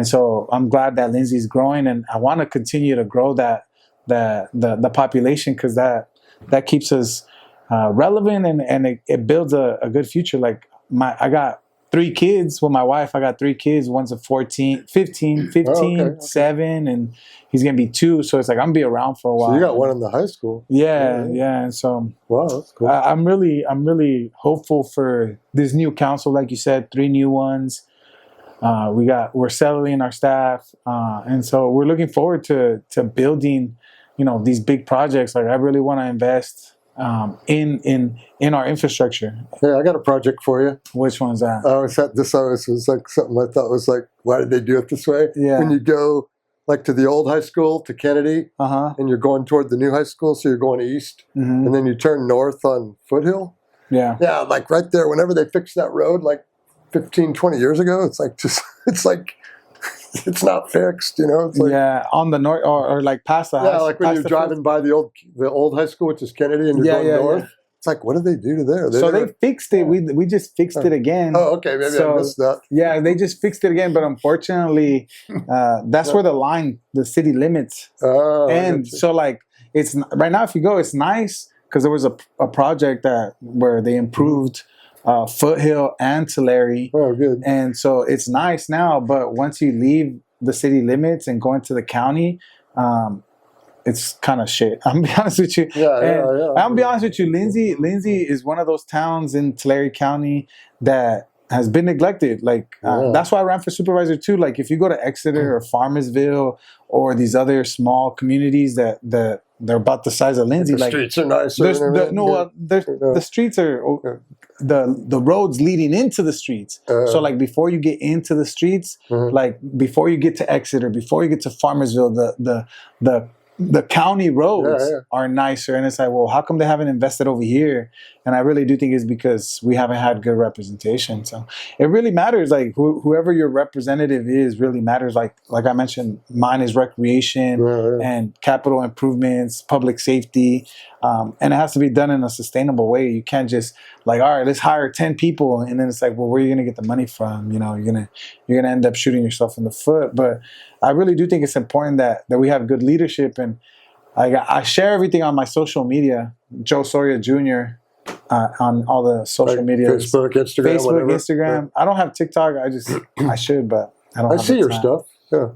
S1: so I'm glad that Lindsay's growing, and I want to continue to grow the population, because that keeps us relevant, and it builds a good future. Like I got 3 kids with my wife. I got 3 kids. One's a 15, 7, and he's going to be 2. So it's like, I'm going to be around for a while.
S2: So you got one in the high school.
S1: Yeah. And so
S2: wow, that's cool.
S1: I'm really hopeful for this new council. Like you said, 3 new ones. We're settling our staff. And so we're looking forward to building, these big projects. Like I really want to invest in our infrastructure.
S2: Hey, I got a project for you.
S1: Which one's that?
S2: This always was like something I thought was like, why did they do it this way?
S1: Yeah.
S2: When you go like to the old high school, to Kennedy, and you're going toward the new high school, so you're going east, and then you turn north on Foothill.
S1: Yeah.
S2: Yeah, like right there, whenever they fixed that road like 15, 20 years ago, it's like it's not fixed, It's like,
S1: on the north, or like past the house.
S2: Yeah, like when you're driving by the old high school, which is Kennedy, and you're going north. Yeah. It's like, what did they do to there?
S1: They fixed it. We just fixed it again.
S2: Oh, okay. Maybe I missed that.
S1: Yeah, they just fixed it again. But unfortunately, that's where the city limits.
S2: Oh,
S1: and so like it's right now, if you go, it's nice, because there was a project where they improved Foothill and Tulare.
S2: Oh, good.
S1: And so it's nice now, but once you leave the city limits and go into the county, it's kind of shit. I'm gonna be honest with you.
S2: Yeah.
S1: I'm gonna be honest with you. Lindsay is one of those towns in Tulare County that has been neglected. That's why I ran for supervisor too. Like if you go to Exeter or Farmersville or these other small communities that they're about the size of Lindsay,
S2: the streets are nicer.
S1: The streets are the roads leading into the streets. So like before you get into the streets, like before you get to Exeter, before you get to Farmersville, the county roads are nicer. And it's like, well, how come they haven't invested over here? And I really do think it's because we haven't had good representation. So it really matters. Like whoever your representative is really matters. Like I mentioned, mine is recreation and capital improvements, public safety. And it has to be done in a sustainable way. You can't just like, all right, let's hire 10 people. And then it's like, well, where are you going to get the money from? You're going to end up shooting yourself in the foot. But I really do think it's important that we have good leadership. And I share everything on my social media, Joe Soria Jr., on all the social media.
S2: Facebook,
S1: Instagram. Yeah. I don't have TikTok. I should, but I don't have
S2: I see your stuff.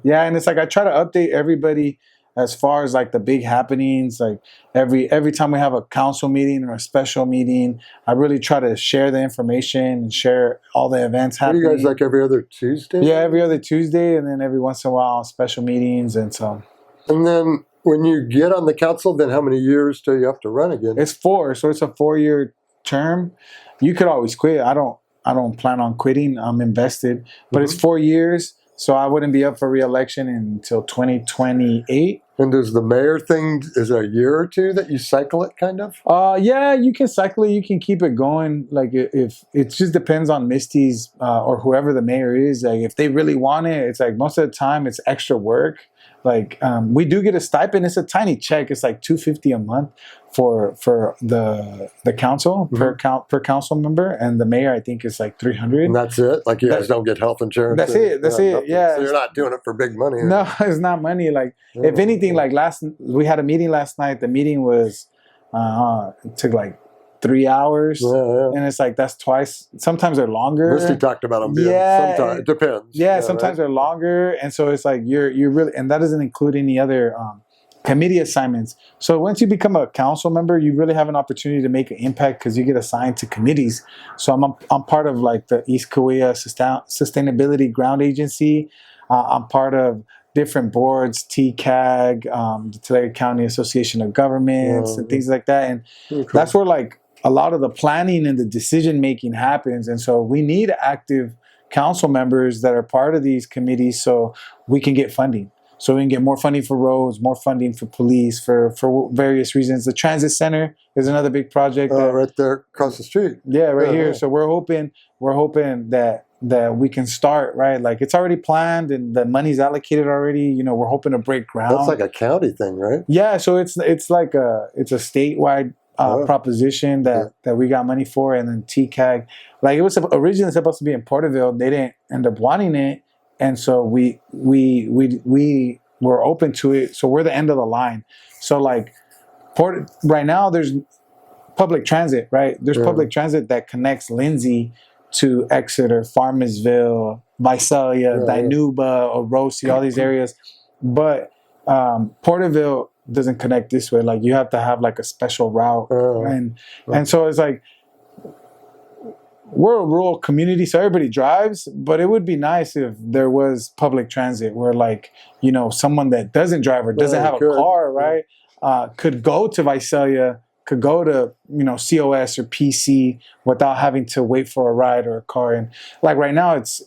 S1: Yeah, and it's like I try to update everybody as far as like the big happenings, like every time we have a council meeting or a special meeting, I really try to share the information and share all the events
S2: What do
S1: happening.
S2: you guys like every other Tuesday?
S1: Yeah, every other Tuesday, and then every once in a while special meetings, and so.
S2: And then when you get on the council, then how many years till you have to run again?
S1: It's 4, so it's a 4-year term. You could always quit. I don't plan on quitting. I'm invested, but it's 4 years, so I wouldn't be up for re-election until 2028.
S2: And does the mayor thing, is it a year or two that you cycle it kind of?
S1: Yeah, you can cycle it. You can keep it going. Like if it just depends on Misty's or whoever the mayor is. Like if they really want it, it's like most of the time it's extra work. Like we do get a stipend. It's a tiny check. It's like $250 a month for the council per council member, and the mayor I think is like $300.
S2: And that's it. Like you guys don't get health insurance.
S1: That's it. That's it.
S2: Nothing.
S1: Yeah.
S2: So you're not doing it for big money.
S1: No, it's not money. Like if anything, like we had a meeting last night. The meeting was it took like 3 hours, and it's like that's twice. Sometimes they're longer.
S2: Misty talked about them being sometimes. It depends.
S1: Yeah, sometimes they're longer, and so it's like you're really, and that doesn't include any other committee assignments. So once you become a council member, you really have an opportunity to make an impact because you get assigned to committees. So I'm part of like the East Korea Sustainability Ground Agency. I'm part of different boards, TCAG, the Tulare County Association of Governments, and things like that. And that's where like a lot of the planning and the decision making happens. And so we need active council members that are part of these committees so we can get funding. So we can get more funding for roads, more funding for police, for various reasons. The transit center is another big project.
S2: Right there across the street.
S1: Yeah, right here. So we're hoping that we can start, right? Like it's already planned and the money's allocated already. You know, we're hoping to break ground.
S2: That's like a county thing, right?
S1: Yeah, so it's like a statewide proposition that we got money for, and then TCAG, like it was originally supposed to be in Porterville. They didn't end up wanting it, and so we were open to it. So we're the end of the line. So like right now, there's public transit, right? There's public transit that connects Lindsay to Exeter, Farmersville, Visalia, Dinuba, Orosi, all these areas, but Porterville doesn't connect this way. Like you have to have like a special route, and so it's like we're a rural community, so everybody drives. But it would be nice if there was public transit where, like, you know, someone that doesn't drive or doesn't have a car, right, could go to Visalia, could go to, you know, COS or PC without having to wait for a ride or a car. And like right now, it's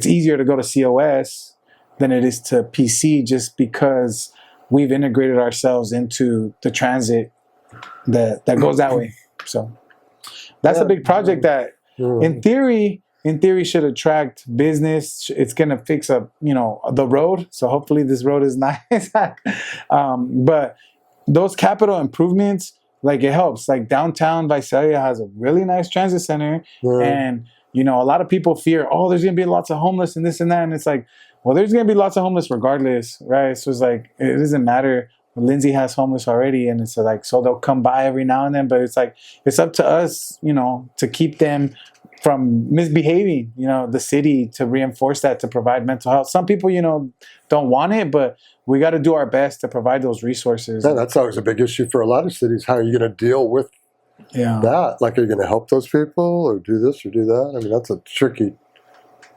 S1: easier to go to COS than it is to PC just because we've integrated ourselves into the transit that goes that way. So that's a big project that in theory should attract business. It's going to fix up, you know, the road. So hopefully this road is nice. But those capital improvements, like it helps. Like downtown Visalia has a really nice transit center. And, you know, a lot of people fear, oh, there's going to be lots of homeless and this and that. And it's like, well, there's going to be lots of homeless regardless, right? So it's like, it doesn't matter. Lindsay has homeless already, and it's like, so they'll come by every now and then, but it's like, it's up to us, you know, to keep them from misbehaving, you know, the city, to reinforce that, to provide mental health. Some people, you know, don't want it, but we got to do our best to provide those resources.
S2: Yeah, that's always a big issue for a lot of cities. How are you going to deal with that? Like, are you going to help those people or do this or do that? I mean, that's a tricky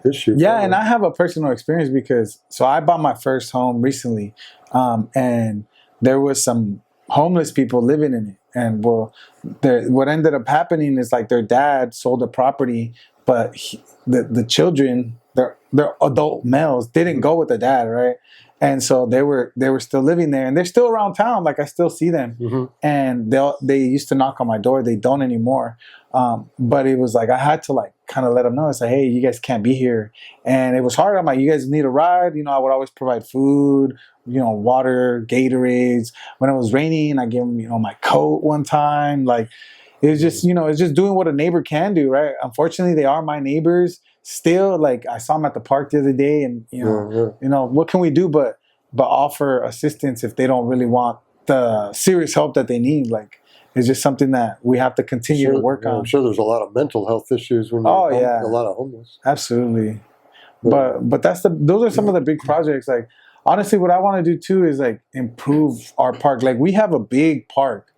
S2: issue.
S1: Yeah, and I have a personal experience because, so I bought my first home recently, and there was some homeless people living in it. And well, what ended up happening is like their dad sold the property, but the children, they're adult males, they didn't go with the dad, right? And so they were still living there, and they're still around town. Like I still see them, and they used to knock on my door. They don't anymore. But it was like I had to like kind of let them know. It's like, hey, you guys can't be here, and it was hard. I'm like, you guys need a ride. You know, I would always provide food, you know, water, Gatorades. When it was raining, I gave them, you know, my coat one time. Like it was just, you know, it's just doing what a neighbor can do, right? Unfortunately, they are my neighbors. Still, like I saw them at the park the other day, and you know, what can we do but offer assistance if they don't really want the serious help that they need? Like it's just something that we have to continue to work on.
S2: I'm sure there's a lot of mental health issues when you're a lot of homeless.
S1: Absolutely. But those are some of the big projects. Like honestly, what I want to do too is like improve our park. Like we have a big park,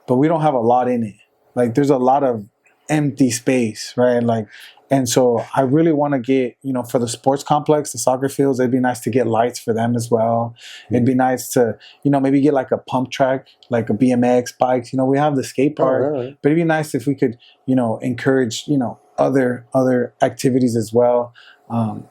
S1: but we don't have a lot in it. Like there's a lot of empty space, right? Like, and so I really want to get, for the sports complex, the soccer fields, it'd be nice to get lights for them as well. It'd be nice to, maybe get like a pump track, like a BMX bikes. We have the skate park, but it'd be nice if we could, encourage, other activities as well.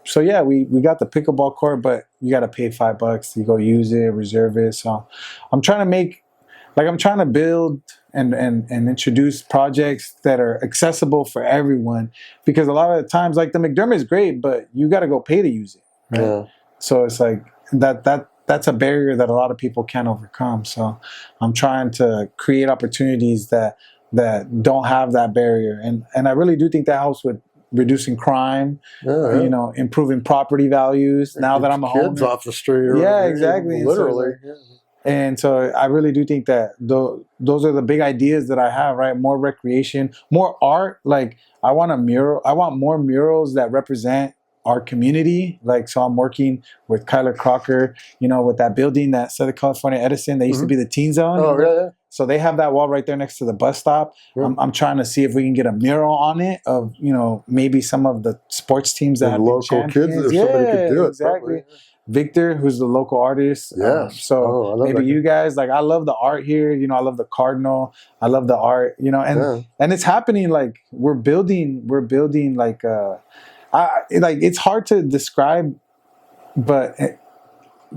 S1: So yeah, we got the pickleball court, but you got to pay $5 to go use it, reserve it. So I'm trying to build and introduce projects that are accessible for everyone, because a lot of the times, like the McDermott is great, but you got to go pay to use it. Right? Yeah. So it's like that's a barrier that a lot of people can't overcome. So I'm trying to create opportunities that don't have that barrier. And I really do think that helps with reducing crime, improving property values. Now that I'm a homeowner.
S2: Kids off the street.
S1: Yeah, exactly.
S2: Literally.
S1: And so I really do think that those are the big ideas that I have, right? More recreation, more art. Like I want more murals that represent our community. Like, so I'm working with Kyler Crocker, with that building, that Southern California Edison, that used to be the teen zone.
S2: Oh, yeah.
S1: So they have that wall right there next to the bus stop. Yeah. I'm trying to see if we can get a mural on it of, maybe some of the sports teams that have
S2: local kids, if somebody could do it.
S1: Exactly.
S2: Probably.
S1: Victor, who's the local artist.
S2: Yeah.
S1: Maybe you guys, like, I love the art here. I love the Cardinal. I love the art, and it's happening. Like we're building like, it's hard to describe, but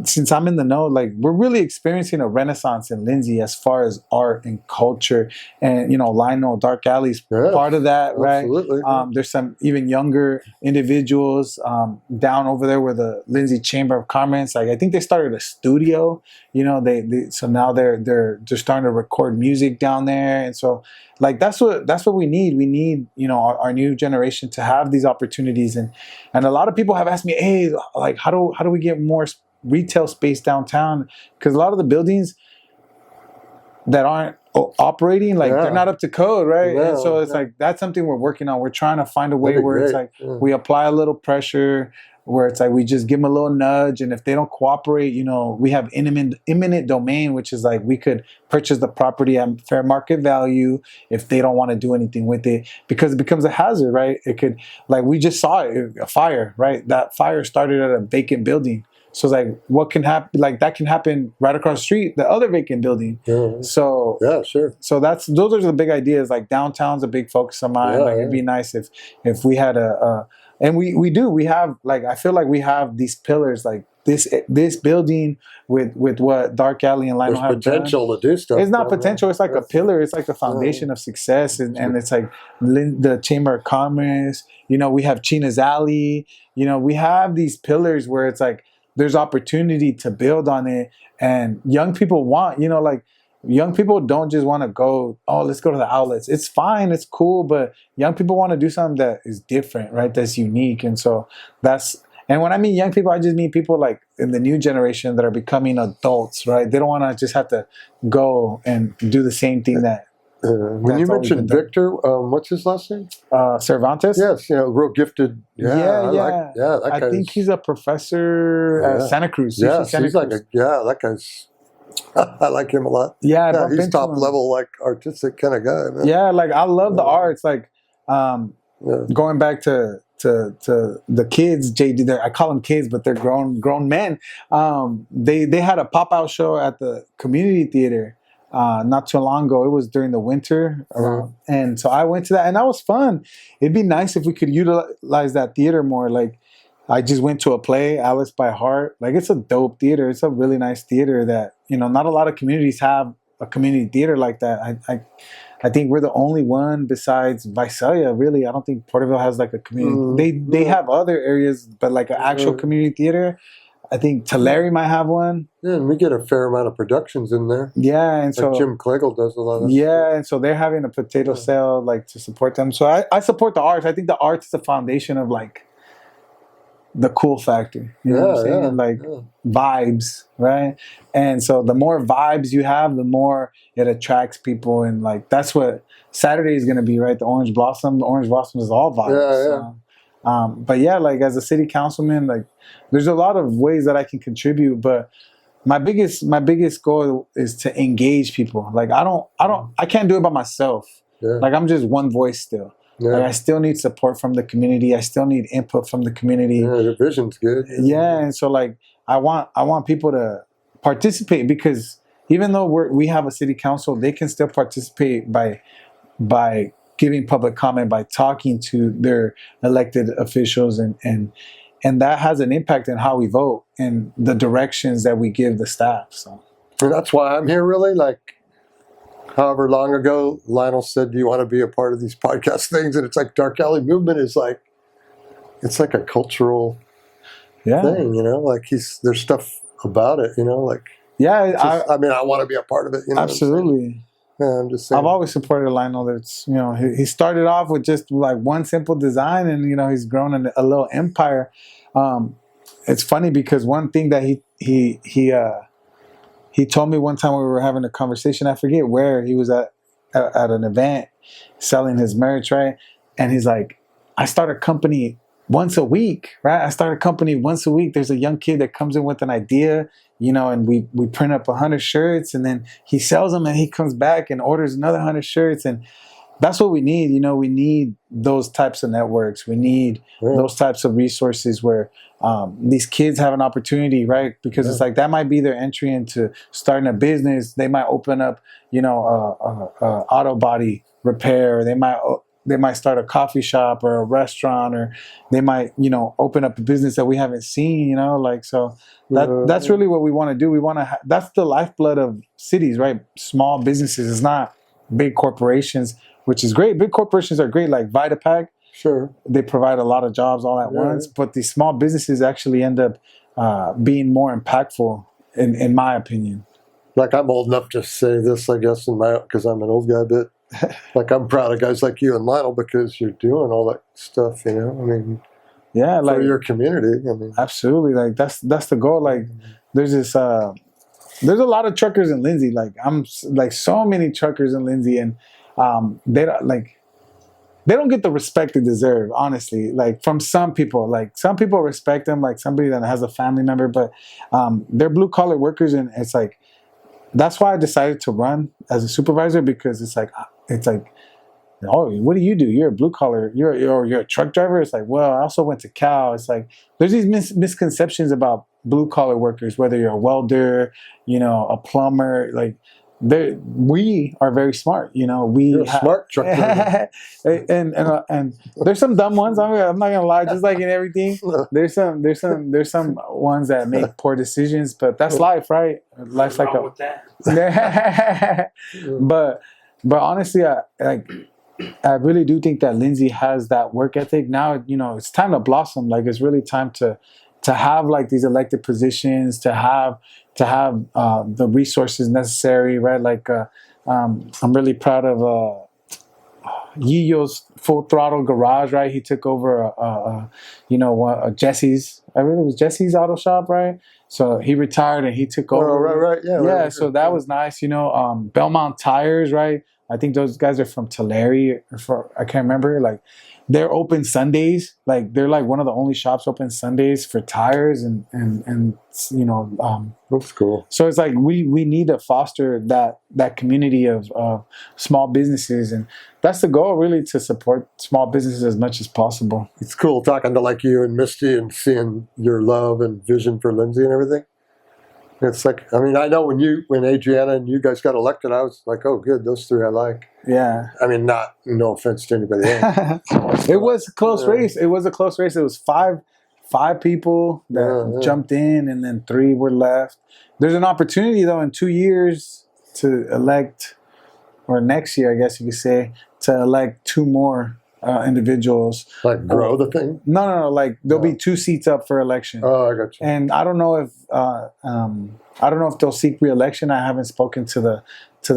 S1: since I'm in the know, like we're really experiencing a renaissance in Lindsay as far as art and culture, and Lionel Dark Alley's part of that,
S2: absolutely.
S1: Right? There's some even younger individuals down over there where the Lindsay Chamber of Commerce, like I think they started a studio. So now they're starting to record music down there, and so like that's what we need. We need our new generation to have these opportunities, and a lot of people have asked me, hey, like how do we get more retail space downtown, because a lot of the buildings that aren't operating, like they're not up to code, right? And so it's like that's something we're working on. We're trying to find a way where it's like we apply a little pressure, where it's like we just give them a little nudge, and if they don't cooperate, we have eminent domain, which is like we could purchase the property at fair market value if they don't want to do anything with it, because it becomes a hazard, right? It could, like we just saw it, a fire, right? That fire started at a vacant building. So it's like, what can happen? Like that can happen right across the street, the other vacant building. Yeah. So
S2: yeah, sure.
S1: So those are the big ideas. Like downtown's a big focus of mine. It'd be nice if we had and we have, like, I feel like we have these pillars, like this building with what Dark Alley and Lionel have
S2: potential
S1: done.
S2: To do stuff.
S1: It's not potential. It's like a pillar. It's like the foundation of success, and it's like the Chamber of Commerce. We have China's Alley. We have these pillars where it's like there's opportunity to build on it, and young people want, young people don't just want to go, oh, let's go to the outlets. It's fine, it's cool, but young people want to do something that is different, right? That's unique. And so and when I mean young people, I just mean people like in the new generation that are becoming adults, right? They don't want to just have to go and do the same thing that.
S2: When you mentioned Victor, what's his last name?
S1: Cervantes.
S2: Yes, real gifted.
S1: Yeah. I think he's a professor at Santa Cruz.
S2: Yeah, that guy's. I like him a lot.
S1: Yeah,
S2: he's top level, like artistic kind of guy. Man.
S1: Yeah, like I love the arts. Like going back to the kids, JD. I call them kids, but they're grown men. They had a pop out show at the community theater. Not too long ago. It was during the winter. And so I went to that, and that was fun. It'd be nice if we could utilize that theater more. Like, I just went to a play, Alice by Heart. Like, it's a dope theater. It's a really nice theater that, not a lot of communities have a community theater like that. I think we're the only one besides Visalia, really. I don't think Porterville has like a community. They have other areas, but like an actual community theater. I think Tulare might have one.
S2: Yeah, and we get a fair amount of productions in there.
S1: Yeah, and so
S2: Jim Klegel does a lot of
S1: stuff. And so they're having a potato sale, like, to support them. So I support the arts. I think the arts is the foundation of like the cool factor. You know what I'm saying? Like vibes, right? And so the more vibes you have, the more it attracts people, and like that's what Saturday is going to be, right? The Orange Blossom. The Orange Blossom is all vibes. But yeah, like as a city councilman, like there's a lot of ways that I can contribute, but my biggest goal is to engage people. Like I can't do it by myself.
S2: Yeah.
S1: Like I'm just one voice still.
S2: Yeah.
S1: Like I still need support from the community. I still need input from the community.
S2: Yeah, the vision's good.
S1: Yeah, and so like I want people to participate, because even though we have a city council, they can still participate by giving public comment, by talking to their elected officials, and that has an impact on how we vote and the directions that we give the staff. So
S2: And that's why I'm here, really. Like, however long ago, Lionel said, "Do you want to be a part of these podcast things?" And it's like Dark Alley Movement is like, it's like a cultural thing, you know. Like there's stuff about it, you know. Like, I mean, I want to be a part of it. You know,
S1: absolutely.
S2: Yeah, I'm just saying.
S1: I've always supported Lionel. That's, you know, he started off with just like one simple design, and you know he's grown a little empire. It's funny because one thing that he told me one time when we were having a conversation, I forget where, he was at an event selling his merch, right? And he's like, I start a company once a week, right? I start a company once a week. There's a young kid that comes in with an idea, you know, and we print up 100 shirts, and then he sells them, and he comes back and orders another 100 shirts. And that's what we need. You know, we need those types of networks. We need those types of resources where these kids have an opportunity, right? Because it's like that might be their entry into starting a business. They might open up, you know, auto body repair. They might start a coffee shop or a restaurant, or they might, you know, open up a business that we haven't seen, you know, like, so that's really what we want to do. We want to, that's the lifeblood of cities, right? Small businesses. It's not big corporations, which is great. Big corporations are great, like Vitapack.
S2: Sure.
S1: They provide a lot of jobs all at once, but these small businesses actually end up being more impactful, in my opinion.
S2: Like, I'm old enough to say this, I guess, because I'm an old guy, but like, I'm proud of guys like you and Lionel, because you're doing all that stuff, you know? I mean,
S1: yeah, like,
S2: for your community. I mean,
S1: absolutely. Like that's the goal. Like there's this there's a lot of truckers in Lindsay. Like I'm like so many truckers in Lindsay, and they don't get the respect they deserve, honestly. Like from some people, like some people respect them, like somebody that has a family member, but they're blue collar workers, and it's like, that's why I decided to run as a supervisor, because it's like, oh, what do? You're a blue collar, you're a truck driver. It's like, well, I also went to Cal. It's like there's these misconceptions about blue collar workers, whether you're a welder, you know, a plumber, like we are very smart, you know.
S2: You're a smart truck driver.
S1: and there's some dumb ones. I'm not gonna lie. Just like in everything, there's some ones that make poor decisions. But that's life, right? Life's like
S3: with that.
S1: but honestly, I really do think that Lindsay has that work ethic. Now, you know, it's time to blossom. Like it's really time to have like these elected positions, to have the resources necessary, right? Like I'm really proud of Yiyo's Full Throttle Garage, right? He took over Jesse's. I really was Jesse's auto shop, right? So he retired and he took over.
S2: Oh, right, yeah.
S1: Yeah,
S2: right.
S1: so that was nice. You know, Belmont Tires, right? I think those guys are from Tulare, I can't remember. Like, they're open Sundays. Like, they're like one of the only shops open Sundays for tires, and you know.
S2: That's cool.
S1: So it's like we need to foster that community of small businesses, and that's the goal, really, to support small businesses as much as possible.
S2: It's cool talking to like you and Misty and seeing your love and vision for Lindsay and everything. It's like, I mean, I know when Adriana and you guys got elected, I was like, oh, good, those three I like.
S1: Yeah.
S2: I mean, no offense to anybody else.
S1: It was a close race. It was a close race. It was five people that jumped in, and then 3 were left. There's an opportunity, though, in 2 years to elect, or next year, I guess you could say, to elect 2 more individuals.
S2: Like grow the thing?
S1: No. Like there'll be 2 seats up for election.
S2: Oh, I got you.
S1: And I don't know if they'll seek re-election. I haven't spoken to the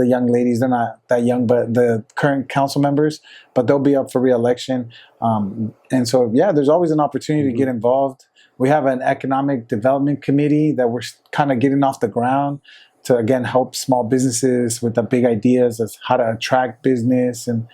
S1: young ladies. They're not that young, but the current council members. But they'll be up for re-election. And so, yeah, there's always an opportunity to get involved. We have an economic development committee that we're kind of getting off the ground to, again, help small businesses with the big ideas of how to attract business. And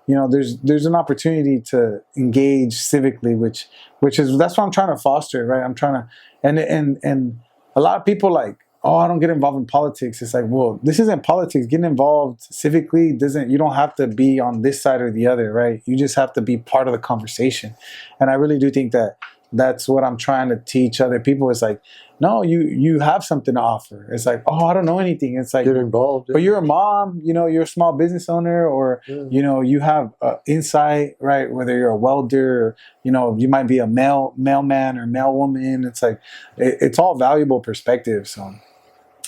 S1: there's an opportunity to engage civically, which is that's what I'm trying to foster, right? I'm trying to, and a lot of people like, oh, I don't get involved in politics. It's like, well, this isn't politics. Getting involved civically you don't have to be on this side or the other, right? You just have to be part of the conversation. And I really do think that that's what I'm trying to teach other people. It's like, no, you have something to offer. It's like, oh, I don't know anything. It's like,
S2: Get involved.
S1: but you're a mom, you're a small business owner, or, you have insight, right? Whether you're a welder, or, you might be a mailman or mailwoman. It's like, it's all valuable perspective. So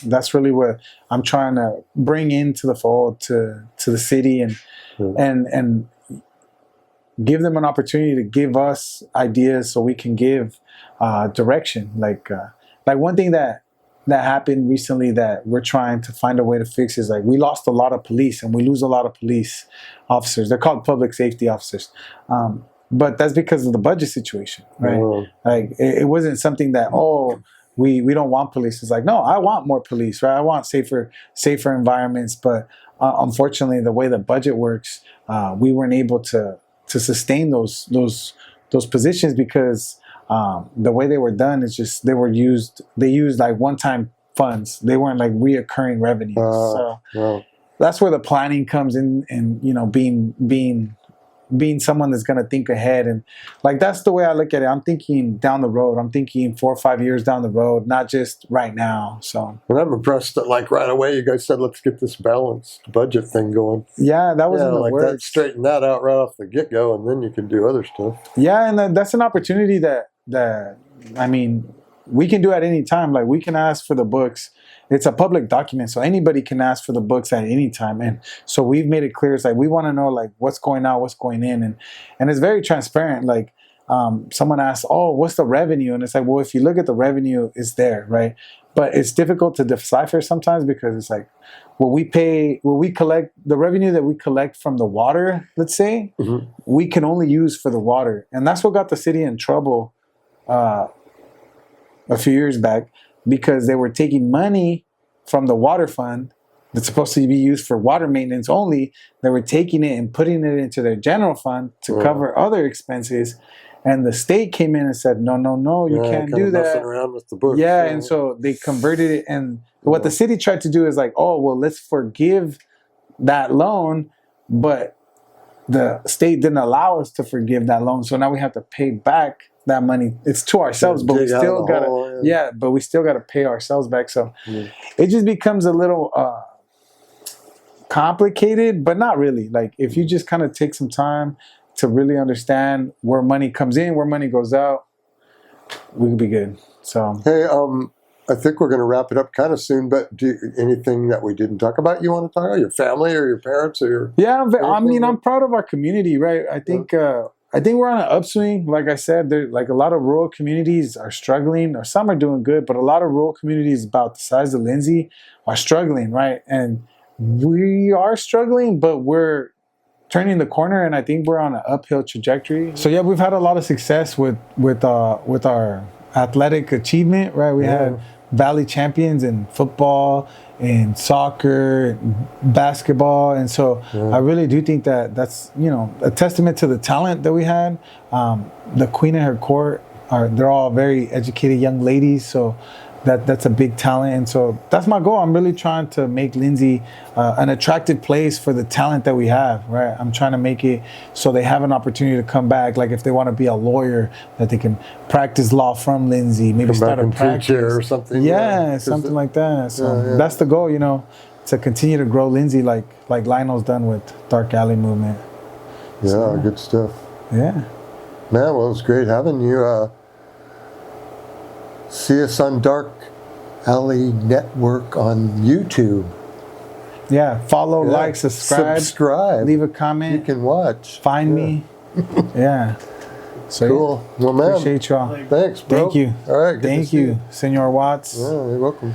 S1: that's really what I'm trying to bring into the fold to the city and give them an opportunity to give us ideas so we can give direction. Like one thing that happened recently that we're trying to find a way to fix is like we lost a lot of police and we lose a lot of police officers. They're called public safety officers. But that's because of the budget situation, right? Like it wasn't something that, we don't want police. It's like, no, I want more police, right? I want safer environments. But unfortunately, the way the budget works, we weren't able to sustain those positions because the way they were done is just they used like one-time funds. They weren't like reoccurring revenues. So that's where the planning comes in, and being someone that's going to think ahead. And like that's the way I look at it. I'm thinking down the road. I'm thinking 4 or 5 years down the road, not just right now. So,
S2: and I'm impressed that like right away you guys said, let's get this balanced budget thing going.
S1: Yeah, that was in the works.
S2: That, straighten that out right off the get-go, and then you can do other stuff.
S1: Yeah, and that's an opportunity that I mean, we can do at any time. Like we can ask for the books. It's a public document, so anybody can ask for the books at any time. And so we've made it clear. It's like we want to know like what's going out, what's going in, and it's very transparent. Like someone asks, "Oh, what's the revenue?" And it's like, well, if you look at the revenue, it's there, right? But it's difficult to decipher sometimes because it's like, we collect the revenue that we collect from the water. Let's say we can only use for the water, and that's what got the city in trouble a few years back. Because they were taking money from the water fund that's supposed to be used for water maintenance only. They were taking it and putting it into their general fund to cover other expenses. And the state came in and said, no, you can't do that.
S2: Messing around with the books.
S1: Yeah, and so they converted it. And what the city tried to do is like, let's forgive that loan. But the state didn't allow us to forgive that loan. So now we have to pay back that money. It's to ourselves, but we still gotta but we still gotta pay ourselves back. So it just becomes a little complicated, but not really. Like if you just kind of take some time to really understand where money comes in, where money goes out, we could be good. So
S2: hey, I think we're going to wrap it up kind of soon, but anything that we didn't talk about you want to talk about? Your family or your parents or your...
S1: Yeah, I mean, I'm proud of our community, right? I think we're on an upswing. Like I said, there like a lot of rural communities are struggling, or some are doing good, but a lot of rural communities about the size of Lindsay are struggling, right? And we are struggling, but we're turning the corner, and I think we're on an uphill trajectory. So yeah, we've had a lot of success with our athletic achievement, right? We had Valley champions in football, in soccer, in basketball, and so I really do think that that's a testament to the talent that we had. The queen and her court they're all very educated young ladies, so that's a big talent, and so that's my goal. I'm really trying to make Lindsay an attractive place for the talent that we have, right? I'm trying to make it so they have an opportunity to come back. Like if they want to be a lawyer, that they can practice law from Lindsay, maybe start a practice
S2: or something.
S1: Yeah, something like that. So that's the goal, to continue to grow Lindsay like Lionel's done with Dark Alley Movement.
S2: Yeah, so, good stuff.
S1: Yeah.
S2: Man, well, it was great having you. See us on Dark Alley Network on YouTube.
S1: Yeah, follow, like, subscribe, leave a comment.
S2: You can watch.
S1: Find me. Yeah. So
S2: cool. Well, man.
S1: Appreciate y'all.
S2: Thanks, bro.
S1: Thank you.
S2: All right.
S1: Thank you, Senor Watts.
S2: Yeah, you're welcome.